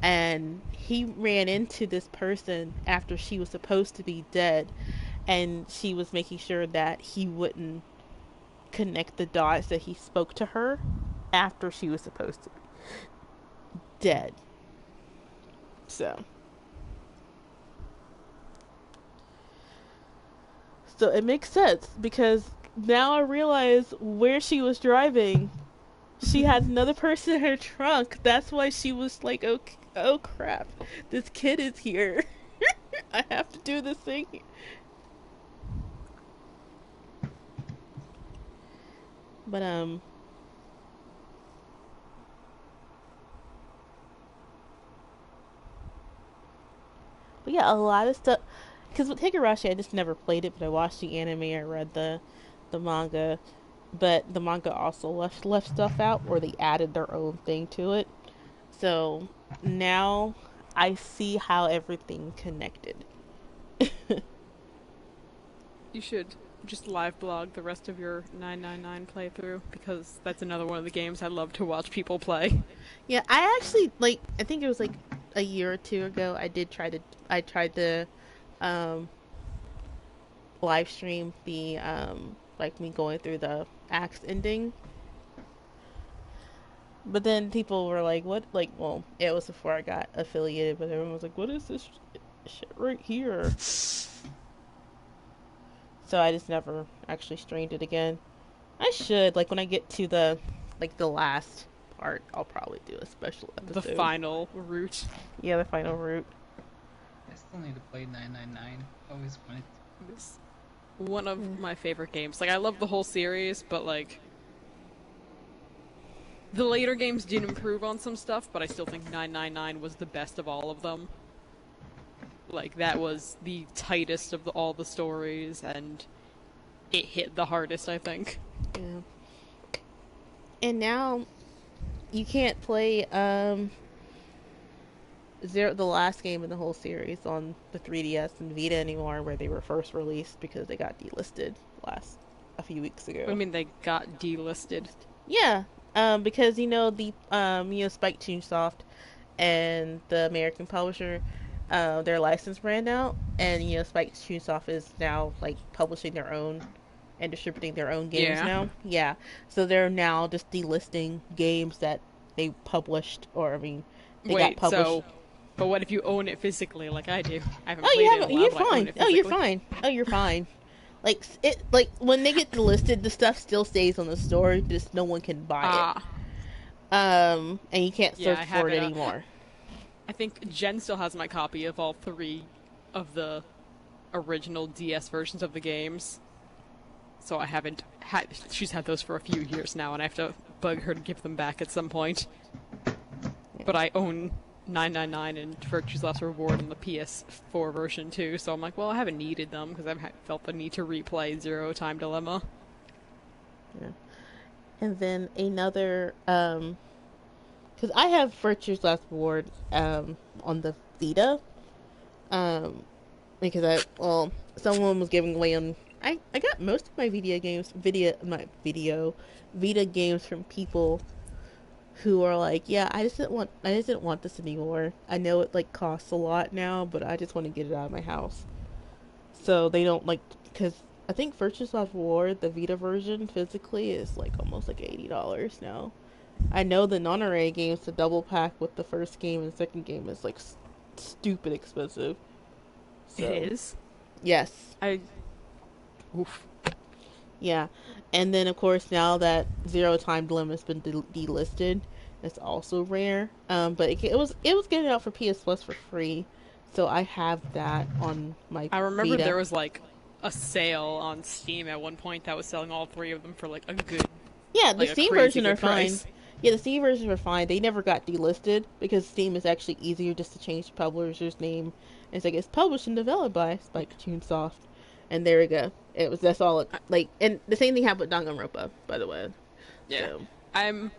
And he ran into this person after she was supposed to be dead, and she was making sure that he wouldn't connect the dots that he spoke to her after she was supposed to be dead. So it makes sense, because now I realize where she was driving. She had another person in her trunk. That's why she was like, oh crap, this kid is here. I have to do this thing. But yeah, a lot of stuff. Because with Higurashi, I just never played it, but I watched the anime, I read the manga. But the manga also left stuff out, or they added their own thing to it. So now I see how everything connected. You should just live blog the rest of your 999 playthrough, because that's another one of the games I love to watch people play. Yeah, I actually, I think it was a year or two ago, I tried to live stream the me going through the axe ending. But then people were like, what? Well, it was before I got affiliated, but everyone was like, what is this shit right here? So I just never actually streamed it again. I should, when I get to the last part, I'll probably do a special episode. The final route. Yeah, the final route. I still need to play 999. Always wanted to. It's one of my favorite games. I love the whole series, but the later games did improve on some stuff, but I still think 999 was the best of all of them. That was the tightest of all the stories, and it hit the hardest, I think. Yeah. And now, you can't play, the last game in the whole series on the 3DS and Vita anymore, where they were first released, because they got delisted a few weeks ago. I mean, they got delisted. Yeah. Because the Spike Chunsoft and the American publisher, their license ran out, and you know Spike Chunsoft is now like publishing their own and distributing their own games now. Yeah, so they're now just delisting games that they published, or I mean, they got published. But what if you own it physically, like I do? I haven't Oh, played you it in haven't. a while, You're but I own fine. it Oh, you're physically. fine. Oh, you're fine. Like it, like when they get delisted, the stuff still stays on the store. Just no one can buy it. And you can't search for it anymore. I think Jen still has my copy of all 3 of the original DS versions of the games. So I haven't had. She's had those for a few years now, and I have to bug her to give them back at some point. But I own 999 and Virtue's Last Reward on the PS4 version too, so I'm like, well, I haven't needed them because I've felt the need to replay Zero Time Dilemma. Yeah. And then another, because I have Virtue's Last Reward on the Vita, because someone was giving away on. I got most of my Vita games from people who are like, yeah, I just didn't want this anymore. I know it like costs a lot now, but I just want to get it out of my house. So they don't like, because I think Virtue's Last Reward, the Vita version physically is like almost like $80 now. I know the non-array games, the double pack with the first game and the second game is like stupid expensive. So, it is? Yes. Oof. Yeah, and then of course now that Zero Time Dilemma has been delisted, it's also rare. But it was getting out for PS Plus for free, so I have that on my. I remember Vita. there was like a sale on Steam at one point that was selling all 3 of them for like a good. Yeah, the like Steam version are fine. Price. Yeah, the Steam versions are fine. They never got delisted because Steam is actually easier just to change the publisher's name. It's like it's published and developed by Spike Chunsoft. And there we go. That's all it, like, and the same thing happened with Danganronpa, by the way. Yeah. So.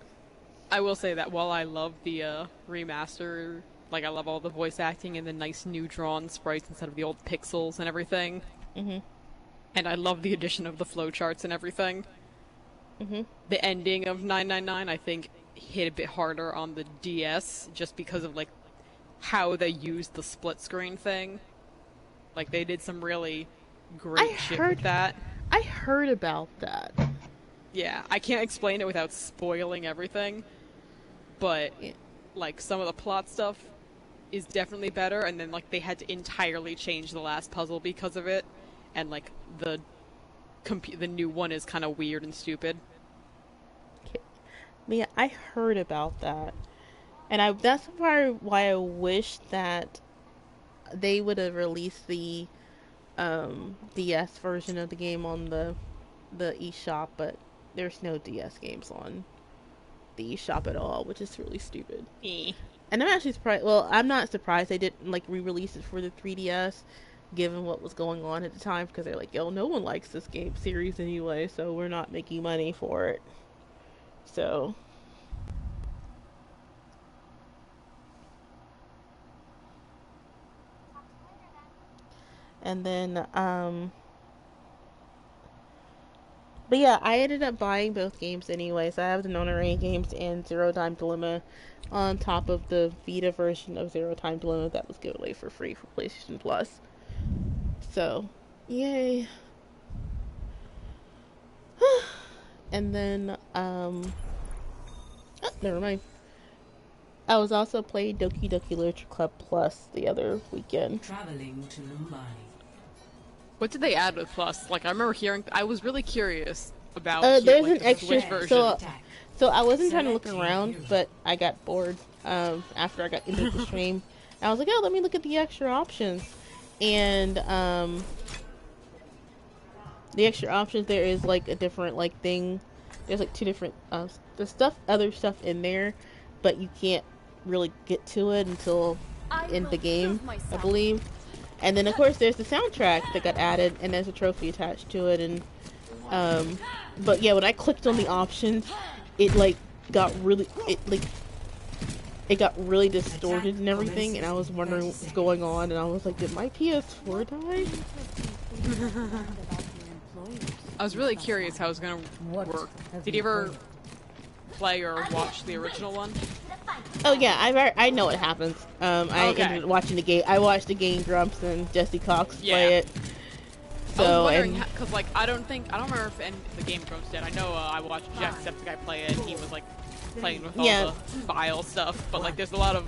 I will say that while I love the remaster, like I love all the voice acting and the nice new drawn sprites instead of the old pixels and everything. Mhm. And I love the addition of the flowcharts and everything. Mhm. The ending of 999 I think hit a bit harder on the DS just because of like how they used the split screen thing. Like they did some really great shit with that. I heard about that. Yeah, I can't explain it without spoiling everything, but like some of the plot stuff is definitely better, and then like they had to entirely change the last puzzle because of it, and like the new one is kind of weird and stupid. Yeah, I heard about that, and that's why I wish that they would have released the DS version of the game on the eShop, but there's no DS games on the eShop at all, which is really stupid. And I'm actually surprised. Well, I'm not surprised they didn't like re-release it for the 3DS, given what was going on at the time, because they're like, yo, no one likes this game series anyway, so we're not making money for it. So. And then, but yeah, I ended up buying both games anyway, so I have the non-array games and Zero Time Dilemma on top of the Vita version of Zero Time Dilemma that was given away for free for PlayStation Plus. So, yay. And then, never mind. I was also playing Doki Doki Literature Club Plus the other weekend. Traveling to Mumbai. What did they add with Plus? Like, I remember hearing... I was really curious about... there's an extra... So I wasn't trying to look around, but I got bored after I got into the stream. I was like, oh, let me look at the extra options. And the extra options, there is, like, a different, like, thing. There's, like, 2 different... there's other stuff in there, but you can't really get to it until in the game, I believe. And then, of course, there's the soundtrack that got added, and there's a trophy attached to it. And but yeah, when I clicked on the options, it got really distorted and everything. And I was wondering what's going on, and I was like, did my PS4 die? I was really curious how it was gonna work. Did you ever play or watch the original one? Oh yeah, I know what happens. I Okay. ended up watching the game. I watched the Game Grumps and Jesse Cox play it. I was So wondering, because like I don't remember if the Game Grumps did. I know I watched Jacksepticeye play it, and he was like playing with all the file stuff, but like there's a lot of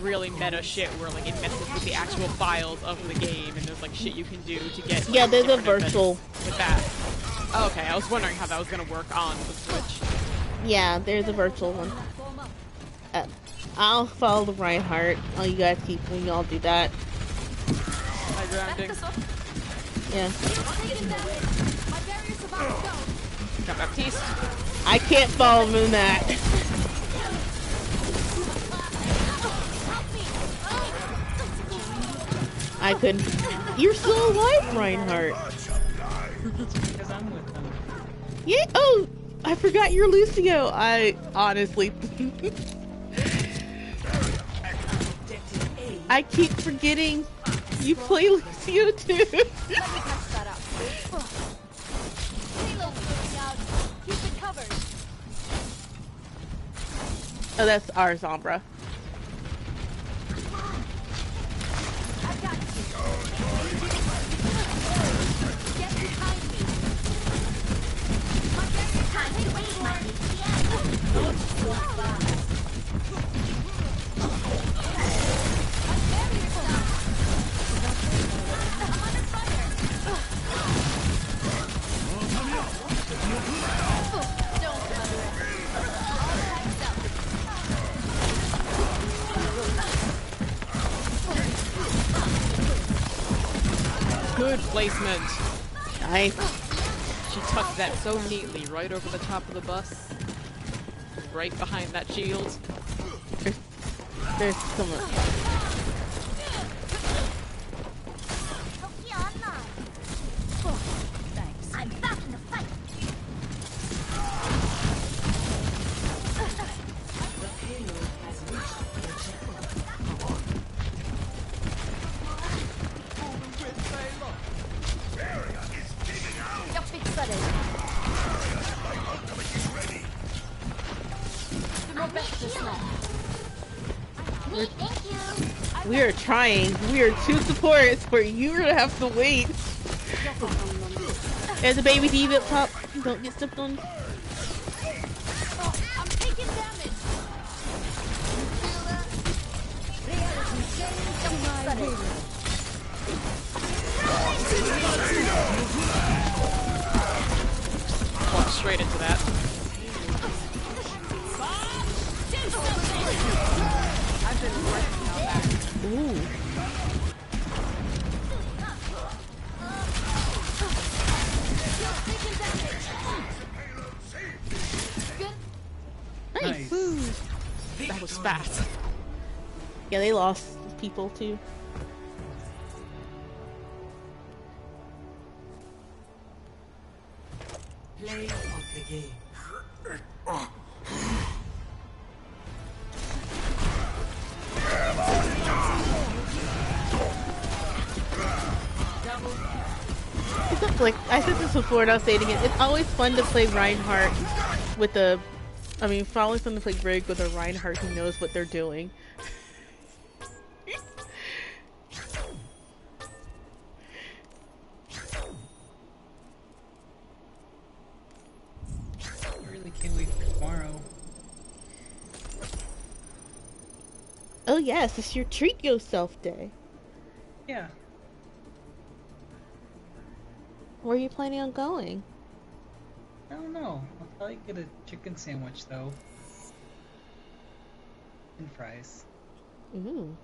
really meta shit where like it messes with the actual files of the game, and there's like shit you can do to get like, there's a different virtual events with that. Oh, okay, I was wondering how that was gonna work on the Switch. Yeah, there's a virtual one. I'll follow the Reinhardt. Oh, you guys keep when y'all do that. High grounding. Yeah. Got Baptiste. I can't follow him in that. I couldn't. You're still alive, Reinhardt. Because I'm with them. Yeah. Oh, I forgot you're Lucio. I honestly. I keep forgetting you play Lucio too. Oh, that's our Zombra. Good placement. Nice. She tucked that so neatly right over the top of the bus. Right behind that shield. There's someone. Thanks. I'm back in the fight. We are trying. We are two supports where you're gonna have to wait. There's a baby D up top. Don't get stepped on. I'm taking damage. Walk straight into that. I've been working on that. Ooh. Nice. That was fast. Yeah, they lost people too. Play of the game. It's like I said this before, and I'll say it again. It's always fun to play Reinhardt with a. I mean, it's always fun to play Brig with a Reinhardt who knows what they're doing. I really can't wait for tomorrow. Oh yes, it's your treat yourself day. Yeah. Where are you planning on going? I don't know. I'll probably get a chicken sandwich though. And fries. Ooh.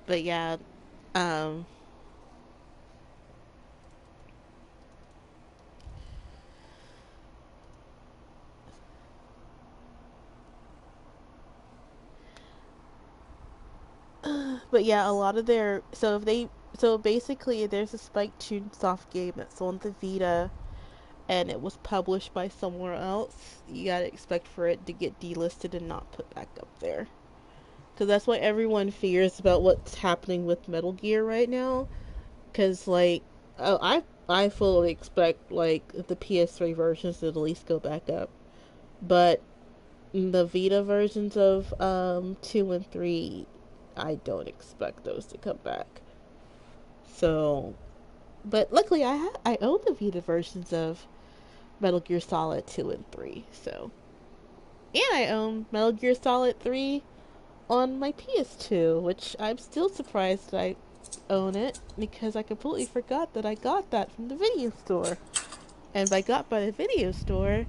But yeah, but yeah, a lot of their, so if they, So basically, there's a Spike Chunsoft game that's on the Vita, and it was published by somewhere else. You gotta expect for it to get delisted and not put back up there. Because that's what everyone fears about what's happening with Metal Gear right now. Because, like, I fully expect, like, the PS3 versions to at least go back up. But the Vita versions of 2 and 3, I don't expect those to come back. So, but luckily I own the Vita versions of Metal Gear Solid 2 and 3, so. And I own Metal Gear Solid 3 on my PS2, which I'm still surprised that I own it, because I completely forgot that I got that from the video store. And by got by the video store,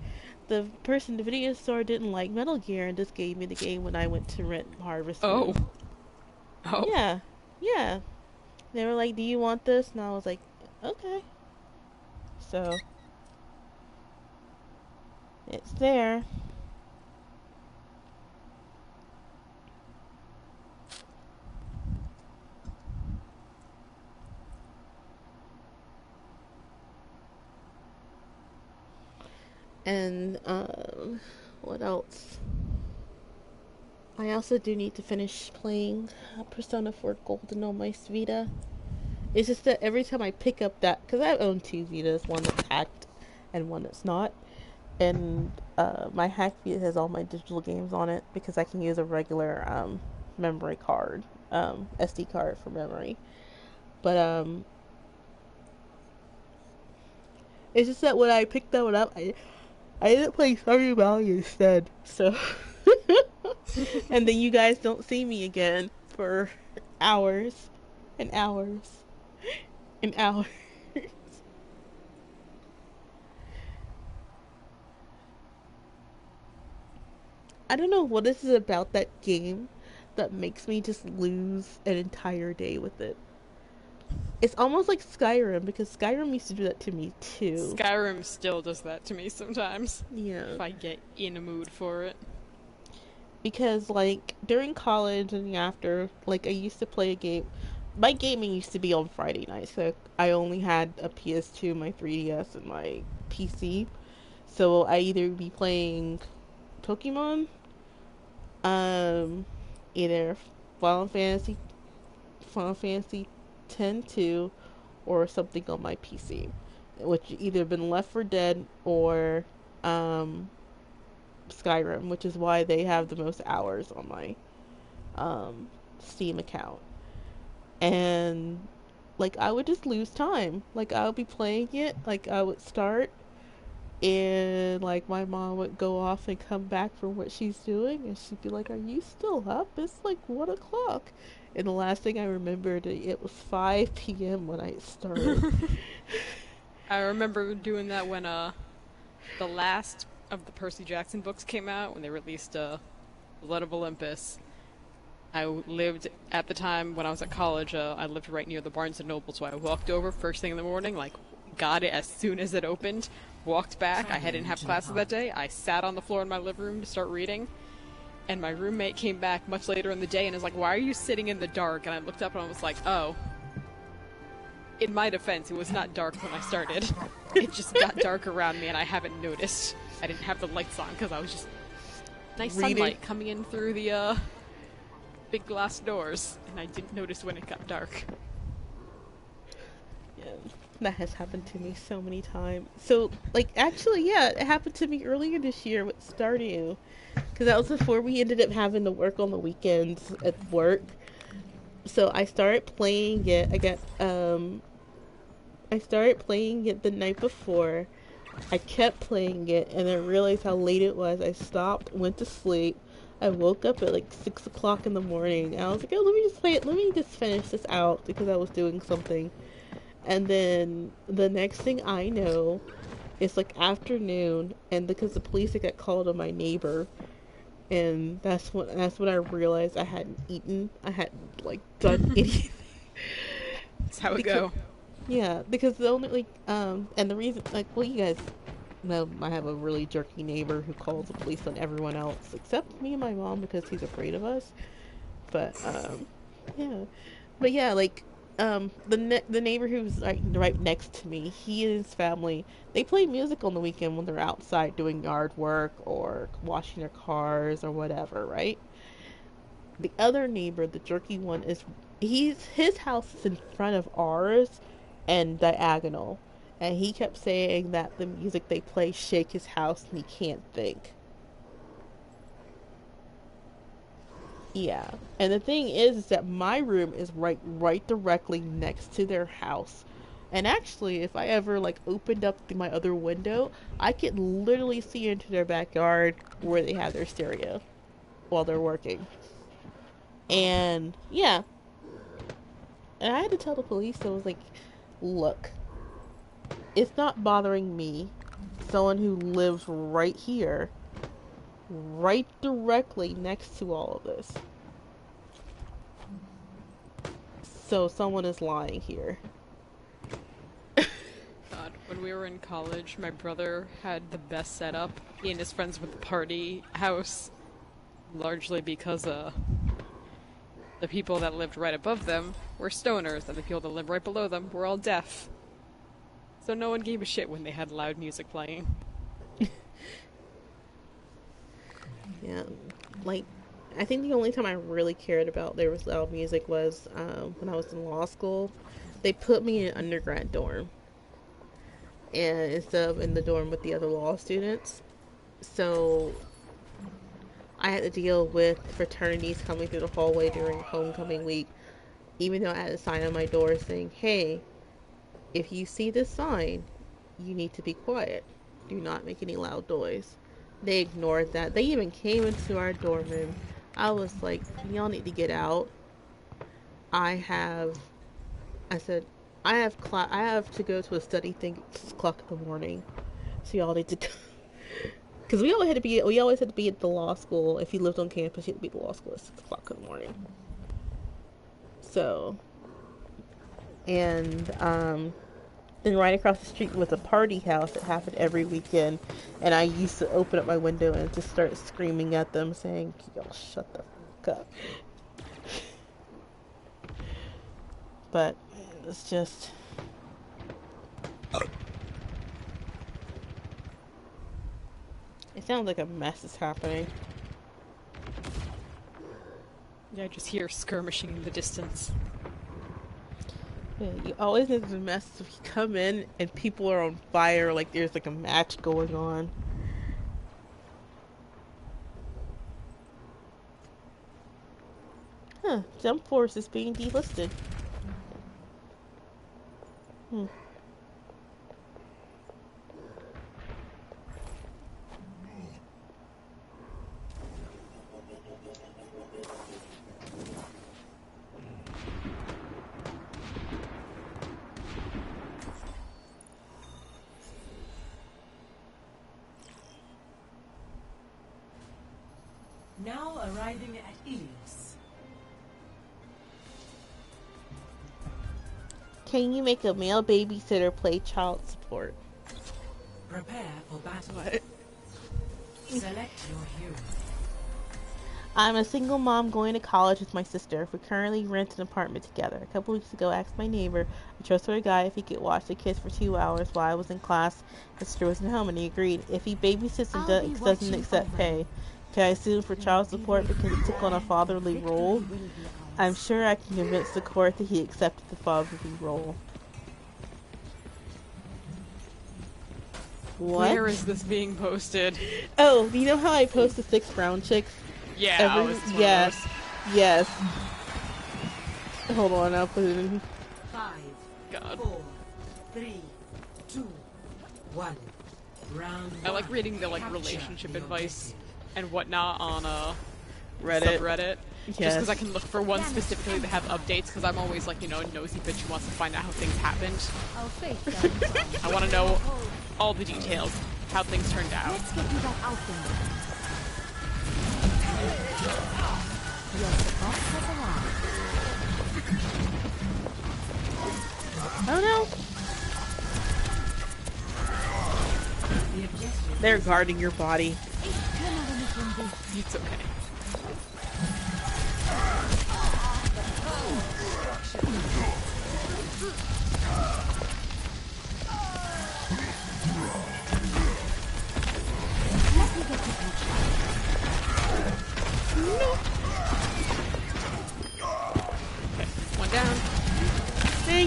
the person in the video store didn't like Metal Gear and just gave me the game when I went to rent Harvest Moon. Oh. Yeah. Yeah. They were like, do you want this? And I was like, okay. So, it's there. And, what else? I also do need to finish playing Persona 4 Golden on my Vita. It's just that every time I pick up that, because I own 2 Vitas, one that's hacked and one that's not. And my hacked Vita has all my digital games on it because I can use a regular memory card, SD card for memory. But it's just that when I picked that one up, I ended up playing Stardew Valley instead. So, and then you guys don't see me again for hours and hours and hours. I don't know what it is about that game that makes me just lose an entire day with it. It's almost like Skyrim, because Skyrim used to do that to me too. Skyrim still does that to me sometimes. Yeah. If I get in a mood for it. Because, like, during college and after, like, I used to play a game. My gaming used to be on Friday nights, so I only had a PS2, my 3DS, and my PC. So I either be playing Pokemon, either Final Fantasy 10-2, or something on my PC, which either been Left 4 Dead or Skyrim, which is why they have the most hours on my Steam account. And like, I would just lose time. Like, I would be playing it, like, I would start, and like, my mom would go off and come back from what she's doing, and she'd be like, are you still up? It's like 1 o'clock. And the last thing I remembered, it was 5 p.m. when I started. I remember doing that when the last of the Percy Jackson books came out, when they released Blood of Olympus. I lived, at the time when I was at college, I lived right near the Barnes & Noble, so I walked over first thing in the morning, like, got it as soon as it opened, walked back. I didn't have classes that day. I sat on the floor in my living room to start reading, and my roommate came back much later in the day and was like, why are you sitting in the dark? And I looked up and I was like, oh. In my defense, it was not dark when I started. It just got dark around me and I haven't noticed. I didn't have the lights on because I was just... Nice sunlight coming in through the big glass doors, and I didn't notice when it got dark. Yeah, that has happened to me so many times. So, like, actually, yeah, it happened to me earlier this year with Stardew. Because that was before we ended up having to work on the weekends at work. So I started playing it. I started playing it the night before. I kept playing it, and then realized how late it was. I stopped, went to sleep. I woke up at like 6 o'clock in the morning. I was like, oh, let me just play it. Let me just finish this out, because I was doing something. And then the next thing I know, it's like afternoon, and because the police had got called on my neighbor, and that's when I realized I hadn't eaten. I hadn't like done anything. That's how it go. Yeah, because the only, like, and the reason, like, well, you guys know I have a really jerky neighbor who calls the police on everyone else except me and my mom because he's afraid of us. But, yeah. But yeah, like, the neighbor who's like right next to me, he and his family, they play music on the weekend when they're outside doing yard work or washing their cars or whatever, right? The other neighbor, the jerky one, his house is in front of ours and diagonal, and he kept saying that the music they play shake his house and he can't think. Yeah, and the thing is that my room is right directly next to their house. And actually, if I ever like opened up my other window, I could literally see into their backyard where they have their stereo while they're working. And yeah, and I had to tell the police. I was like, look, it's not bothering me. Someone who lives right here, right directly next to all of this. So someone is lying here. God, when we were in college, my brother had the best setup. He and his friends with the party house, largely because the people that lived right above them were stoners, and the people that lived right below them were all deaf. So no one gave a shit when they had loud music playing. Yeah, like, I think the only time I really cared about there was loud music was when I was in law school. They put me in an undergrad dorm, and instead of in the dorm with the other law students. So I had to deal with fraternities coming through the hallway during homecoming week, even though I had a sign on my door saying, hey, if you see this sign, you need to be quiet. Do not make any loud noise. They ignored that. They even came into our dorm room. I was like, y'all need to get out. I said, I have to go to a study thing at 6 o'clock in the morning. So y'all need to go. Because we always had to be at the law school. If you lived on campus, you had to be at the law school at 6 o'clock in the morning. So, and then right across the street was a party house that happened every weekend. And I used to open up my window and just start screaming at them, saying, y'all shut the fuck up. But it's just... It sounds like a mess is happening. Yeah, I just hear skirmishing in the distance. Yeah, you always know there's a mess if you come in and people are on fire, like there's like a match going on. Huh, Jump Force is being delisted. Now arriving at Ilios. Can you make a male babysitter play child support? Prepare for battle. What? Select your hero. I'm a single mom going to college with my sister. We currently rent an apartment together. A couple weeks ago, I asked my neighbor, a trustworthy guy, if he could watch the kids for 2 hours while I was in class. His sister wasn't home, and he agreed. If he babysits and doesn't accept pay, can I sue him for child support because he took on a fatherly role? I'm sure I can convince the court that he accepted the fatherly role. What? Where is this being posted? Oh, you know how I post the 6 brown chicks? Yeah, yes. Yes. Hold on, I'll put it in. 5, God. 4, 3, 2, 1. Round I like one. reading the Capture relationship the advice objective. and whatnot on Reddit. subreddit. Just Yes. because I can look for one specifically that have updates, because I'm always like, a nosy bitch who wants to find out how things happened. I want to know all the details, how things turned out. Let's get you back out there. Yes, the boss has arrived. Oh no! The objective. They're guarding your body. It's okay.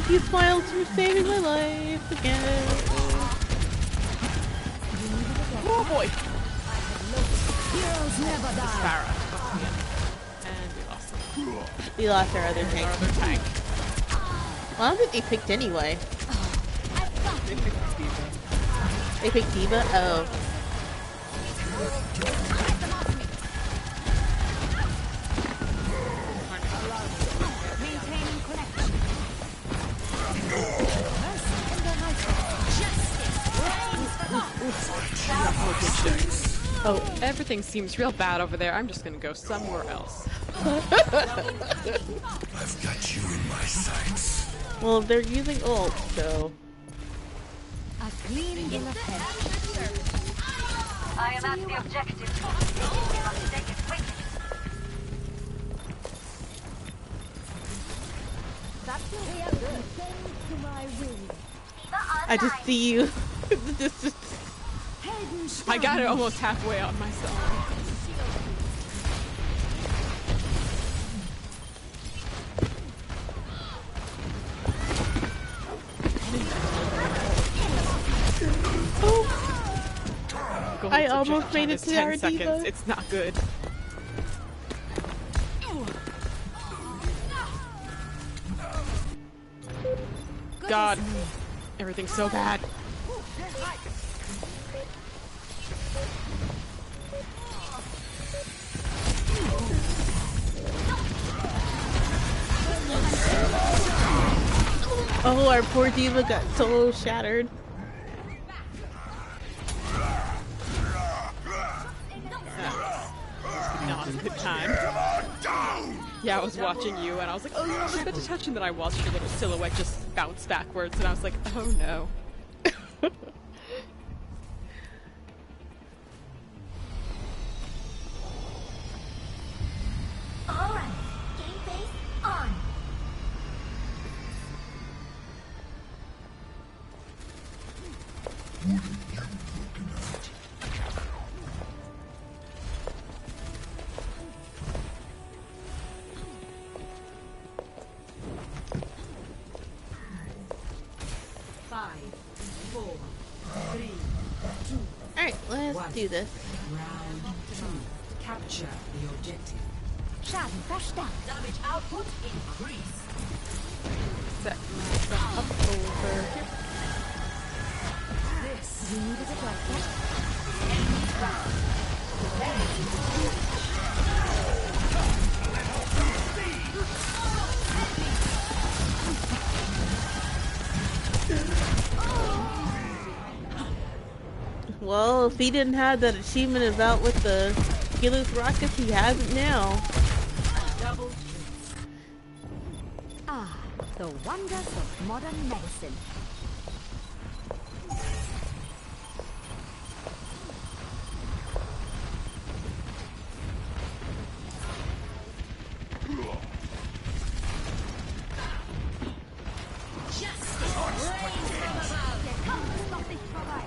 Thank you, Smiles, for saving my life again. Oh boy! Heroes never die. Farah. And we lost him. We lost our other tank. Our other tank. Well, I don't think they picked anyway. They picked Diva. They picked Diva? Oh. Maintaining connection. Oh, everything seems real bad over there. I'm just gonna go somewhere else. I've got you in my sights. Well, they're using ult, so... A clean bill of health. I am at the objective. We must take it quick. That's your way of good. To my will. I just see you. Just... I got it almost halfway on myself. I almost made it to our 10 seconds. Diva. It's not good. God, everything's so bad. Oh, our poor Diva got so shattered. Not a good time. Yeah, I was watching you and I was like, oh, I was about to touch, and then I watched your little silhouette just bounce backwards and I was like, oh no. Alright, game face on. Alright, let's do this. Round 2. Capture the objective. Schaden verstärkt. Damage output increase. Set myself up over here. This. You needed it like that? Well, if he didn't have that achievement about with the Gillis rockets, he has it now. Ah, the wonders of modern medicine.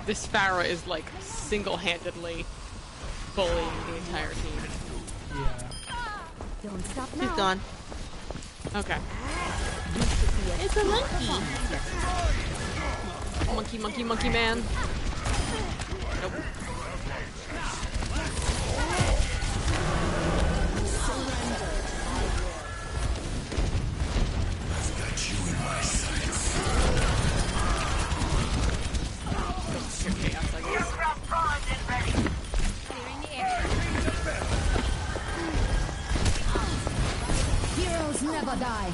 This Farah is like single-handedly bullying the entire team. Yeah. Don't stop now. She's gone. Okay. It's a monkey. Monkey, monkey, monkey man. Nope. I've got you in my sights. Your chaos, I guess. Aircraft primed and ready. Clearing the air. Heroes never die.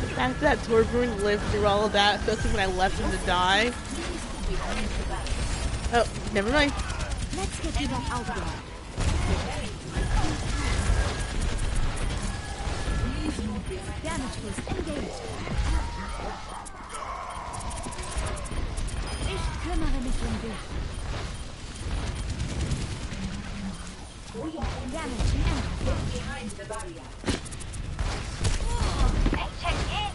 The fact that Torbjorn lived through all of that, especially when I left him to die. Oh, never mind. Let's get you back out there. Damage boost engaged. Ich kümmere mich um dich. Damage now. Behind the barrier. Check in.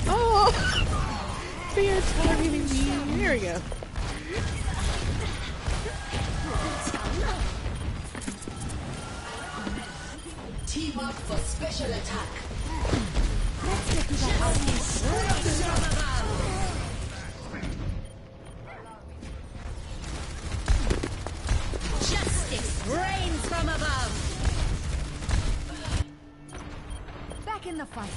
Oh! There we go. Team up for special attack. Let's get to the Justice reigns from above. back in the fight.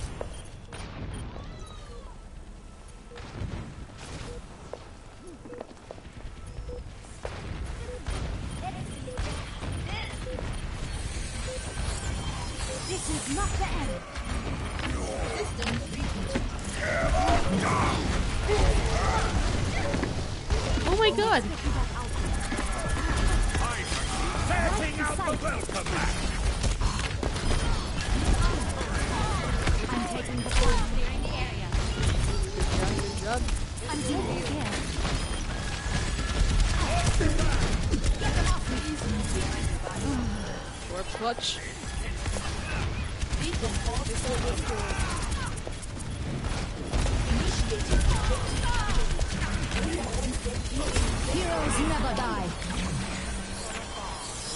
This is not the end. Oh my god! Setting out the welcome mat. I'm taking the point, clearing the area. Good job. I'm taking it here. Warp clutch. Heroes never die.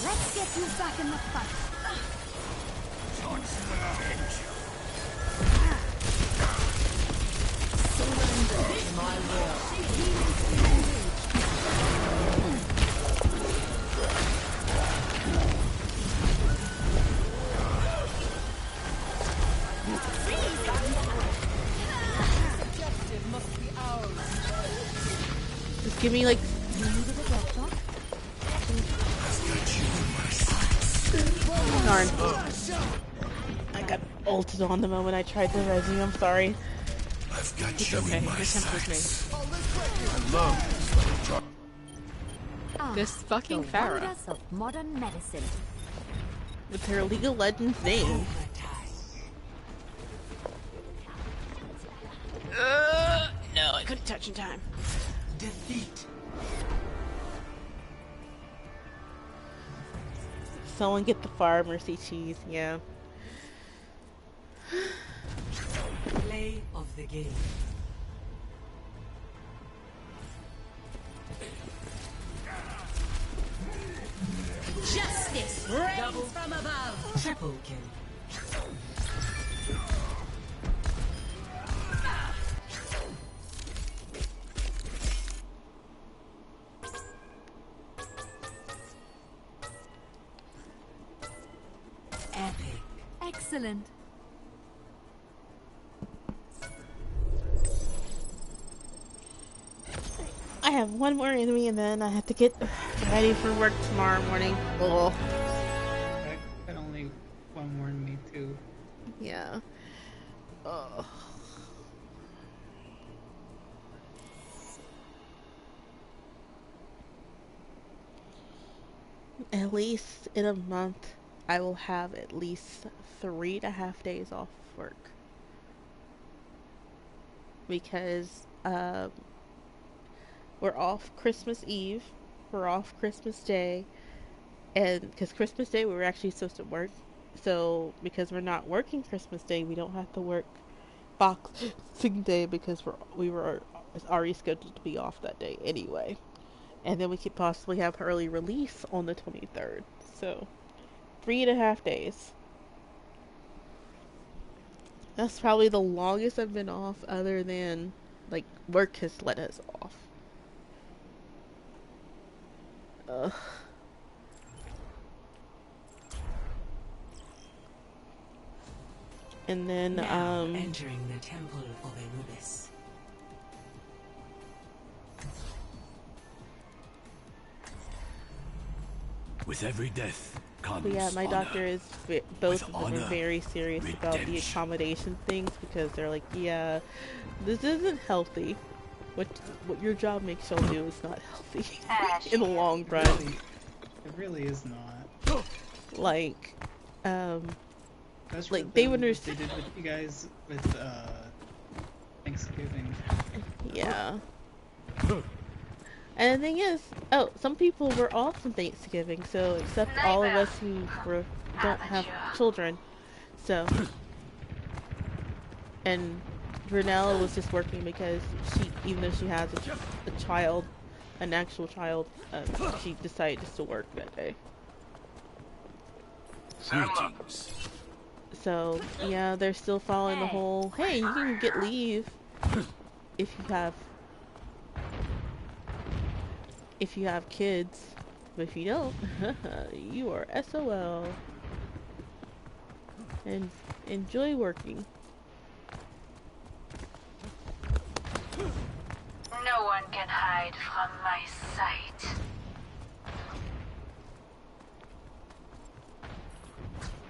Let's get you back in the fight. Surrender to my will. Objective must be ours. Just give me like. Darn. I got ulted on the moment I tried to res you. I'm sorry. I've got It's you okay. in my This tempers me. sights. I love This fucking The Farah. wonders of modern medicine. With her League of Legends name. No, I couldn't touch in time. Defeat. Someone get the Fire Mercy cheese, yeah. Play of the game. Justice reigns from above. Triple kill. Epic. Excellent. I have one more enemy and then I have to get ready for work tomorrow morning. Oh, I got only one more than me too. yeah. Oh. At least in a month, I will have at least 3.5 days off work. Because, we're off Christmas Eve, we're off Christmas Day, and because Christmas Day we were actually supposed to work, so because we're not working Christmas Day, we don't have to work Boxing Day because we were already scheduled to be off that day anyway, and then we could possibly have early release on the 23rd. So 3.5 days. That's probably the longest I've been off, other than like work has let us off. Ugh. And then, Now entering the temple of Anubis. with every death comes but yeah, my honor. doctor is both With of them are honor, very serious about the redemption. accommodation things, because they're like, yeah, this isn't healthy. What your job makes y'all do is not healthy in the long run. It really is not. Like, That's like what they them- would what understand. they did with you guys with Thanksgiving. Yeah. And the thing is, oh, some people were off on Thanksgiving, so except all of us who don't have children, so, and Vernella was just working because she, even though she has a child, an actual child, she decided just to work that day. Greetings. So yeah, they're still following the whole, hey, you can get leave if you have kids, but if you don't, you are SOL. And enjoy working. No one can hide from my sight.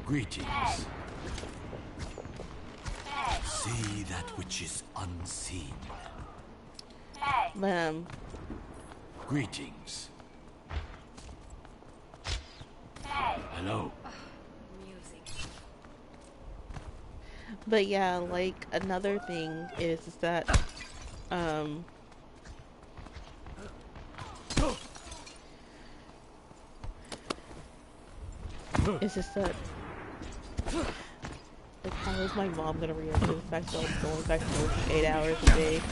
Greetings. See that which is unseen. Greetings. Hello. But yeah, like another thing is that it's just that, like, how is my mom gonna react to the fact that I'm going back to work 8 hours a day?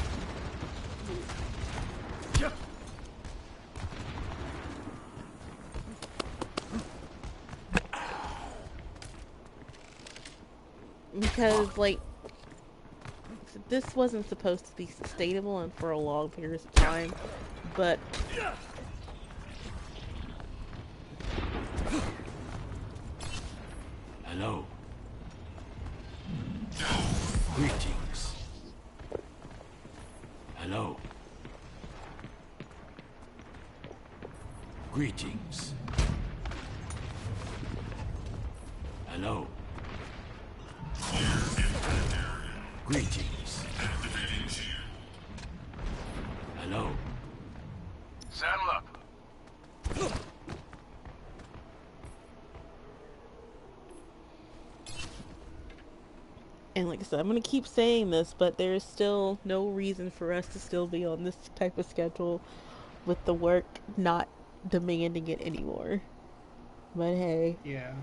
Because, like, this wasn't supposed to be sustainable and for a long period of time, but Hello. Greetings. Hello. Greetings. Hello. Greetings. Hello. Saddle up. and like I said, I'm gonna keep saying this, but there's still no reason for us to still be on this type of schedule with the work not demanding it anymore. But hey. Yeah.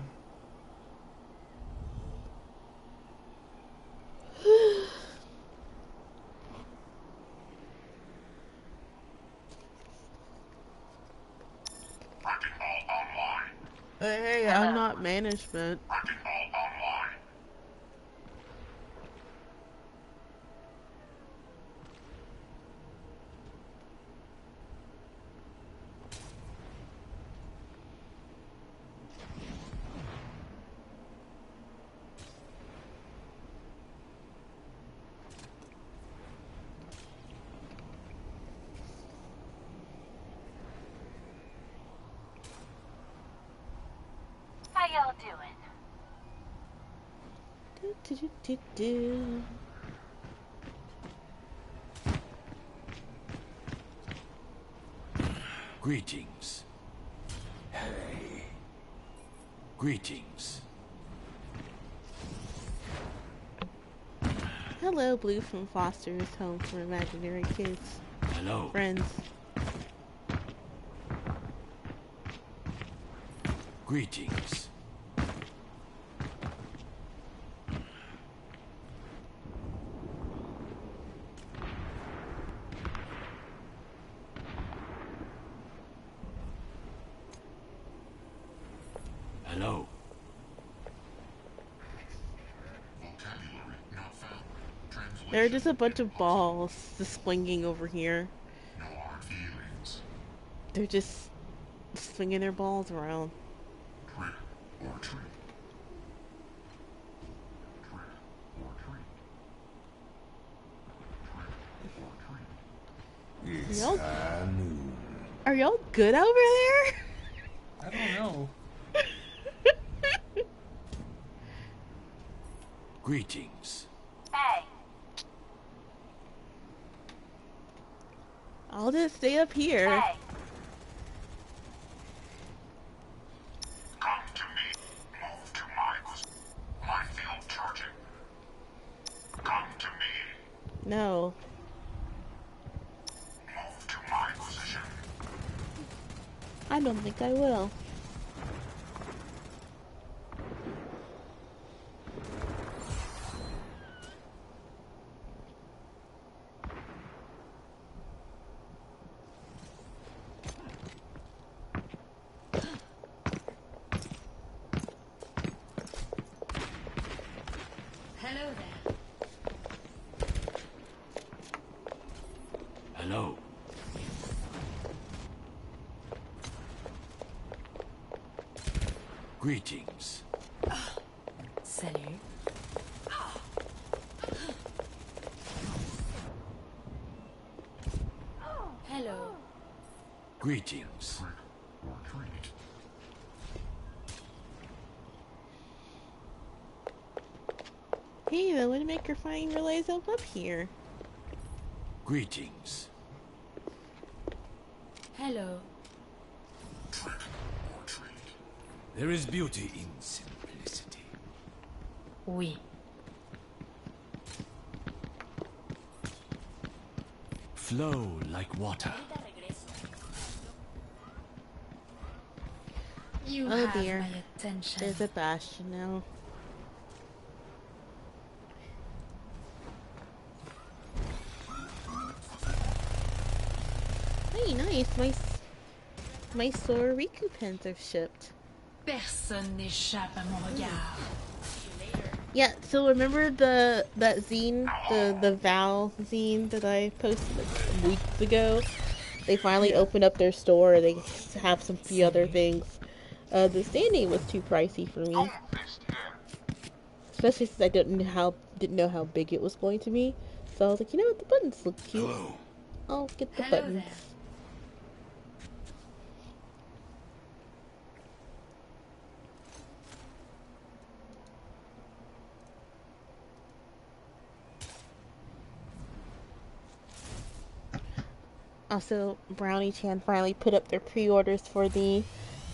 Hey, I'm not management. How y'all doing? Do. Greetings. Hey. Greetings. Hello, Blue from Foster's Home for Imaginary Kids. Hello. Friends. Greetings. Hello. There are just a bunch of balls just swinging over here. No hard feelings. They're just swinging their balls around. Trick or treat. Trick or treat. Trick or treat. It's noon. Are y'all good over there? I don't know. Greetings. Hey. I'll just stay up here. Hey. Come to me. Move to my field charging. Come to me. No. Move to my position. I don't think I will. Hello there. Hello. Greetings. Salut. Hello. Greetings. Hey, the Windmaker finally realized I'm up here. Greetings. Hello. There is beauty in simplicity. Oui. Flow like water. You Oh have dear. my attention. There's a bastion now. Hey, nice. My sword recompense have shipped. Personne n'échappe à mon regard. Yeah, so remember that zine, the Val zine that I posted weeks ago? They finally opened up their store. They have some few other things. The standing was too pricey for me, especially since I didn't know how big it was going to be. So I was like, you know what, the buttons look cute. Hello. I'll get the Hello buttons. there. Also, Brownie Chan finally put up their pre-orders for the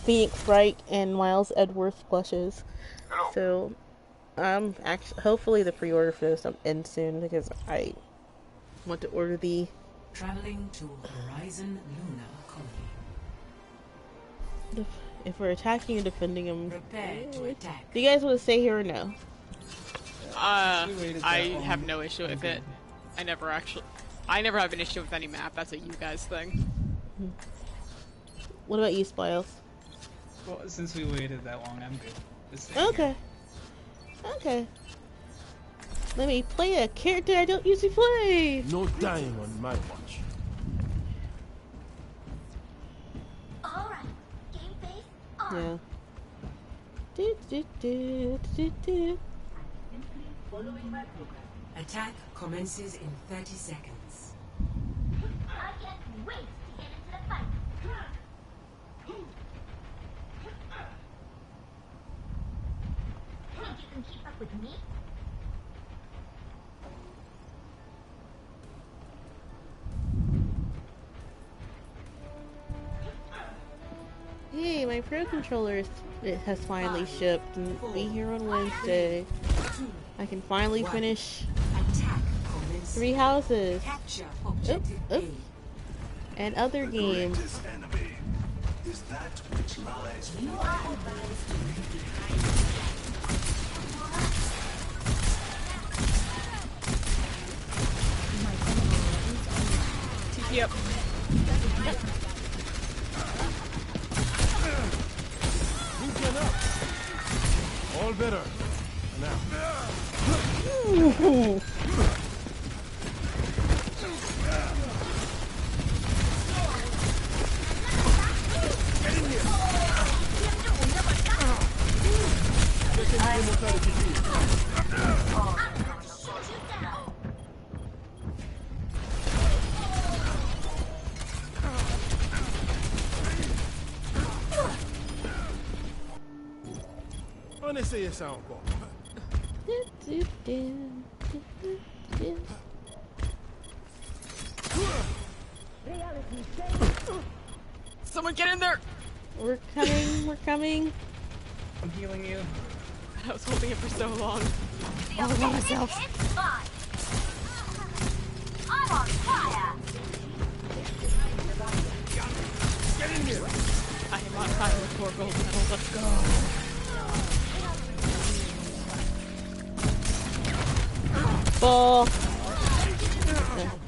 Phoenix Wright and Miles Edgeworth plushes. So, actually, hopefully the pre-order for those end soon because I want to order the. Traveling to Horizon Luna Colony. If we're attacking and defending them, Prepare to attack. do you guys want to stay here or no? I have no issue with it. I never have an issue with any map. That's a you guys thing. What about you, Spiles? Well, since we waited that long, I'm good. Just staying Okay. Okay. Let me play a character I don't usually play. No dying on my watch. Alright, game face on. Yeah. Do. Attack commences in 30 seconds. I can't wait to get into the fight. Think you can keep up with me? Hey, my Pro Controller has finally shipped and will be here on Wednesday. I can finally finish Attack commences. 3 houses Capture objective A. and other games. Greatest enemy is that which lies TP up. all better. Now. On essaye ça encore. Someone get in there! We're coming. I'm healing you. I was holding it for so long. The objective is mine. I'm on fire. Get in here. I am on fire with 4 gold medals. Let's go. Ball.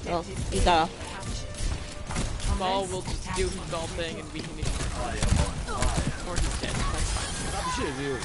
Oh, he got off. Ball will just do his ball thing and we can be or he's dead. That's fine. Shit, dude.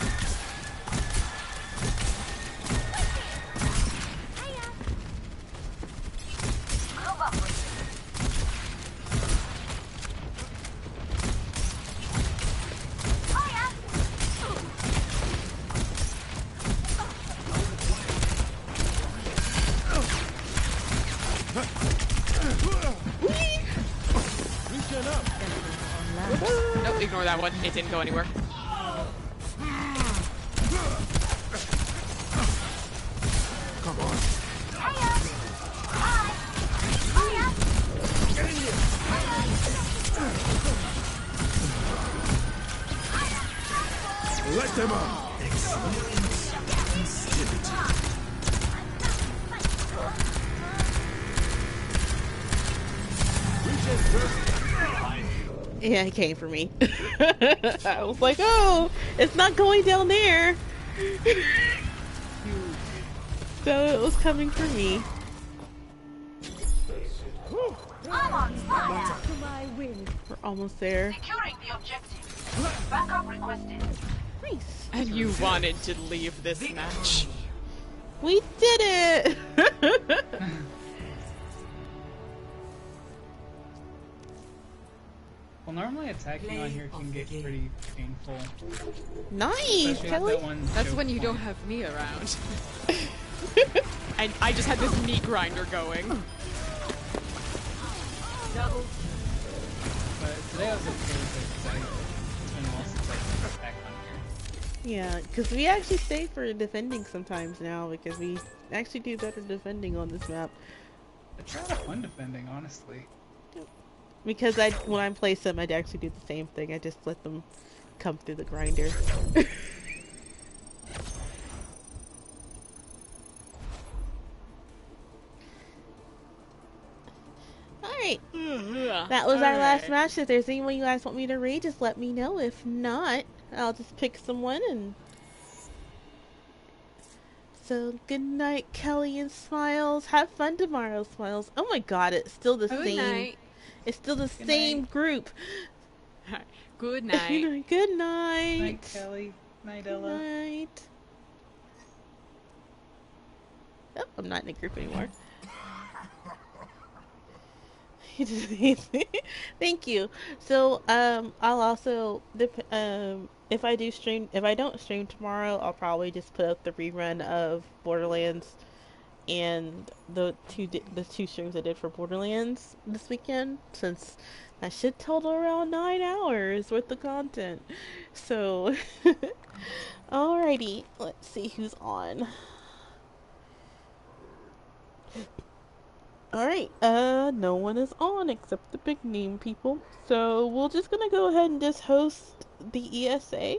Nope, ignore that one. It didn't go anywhere. Come on. Get in here. Let them up. Experience festivity. Yeah, it came for me. I was like, oh, it's not going down there. So it was coming for me. I'm on fire. We're almost there. Securing the objective. Backup requested. Nice. And you wanted to leave this match. We did it! Well, normally attacking on here can get pretty painful. Nice, Kelly. That's when you don't have me around. And I just had this meat grinder going. Double. But today I was okay with it because it's been a while since I back on here. Yeah, because we actually stay for defending sometimes now because we actually do better defending on this map. It's a lot of fun defending, honestly. Because when I play some, I'd actually do the same thing. I just let them come through the grinder. Alright. That was our last match. If there's anyone you guys want me to read, just let me know. If not, I'll just pick someone and... So, good night, Kelly and Smiles. Have fun tomorrow, Smiles. Oh my god, it's still the same. Night. It's still the same group. Good night. Good night. Night, Kelly. Night, Ella. Good night. Oh, I'm not in a group anymore. Thank you. So, I'll also, if I don't stream tomorrow, I'll probably just put up the rerun of Borderlands and the two streams I did for Borderlands this weekend, since that should total around 9 hours worth of content. So, alrighty, let's see who's on. Alright, no one is on except the big name people. So we're just gonna go ahead and just host the ESA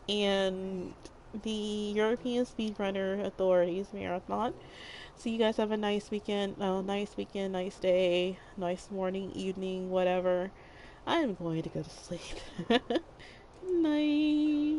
and the European Speedrunner Authorities Marathon. So you guys have a nice weekend, nice day, nice morning, evening, whatever. I am going to go to sleep. Good night.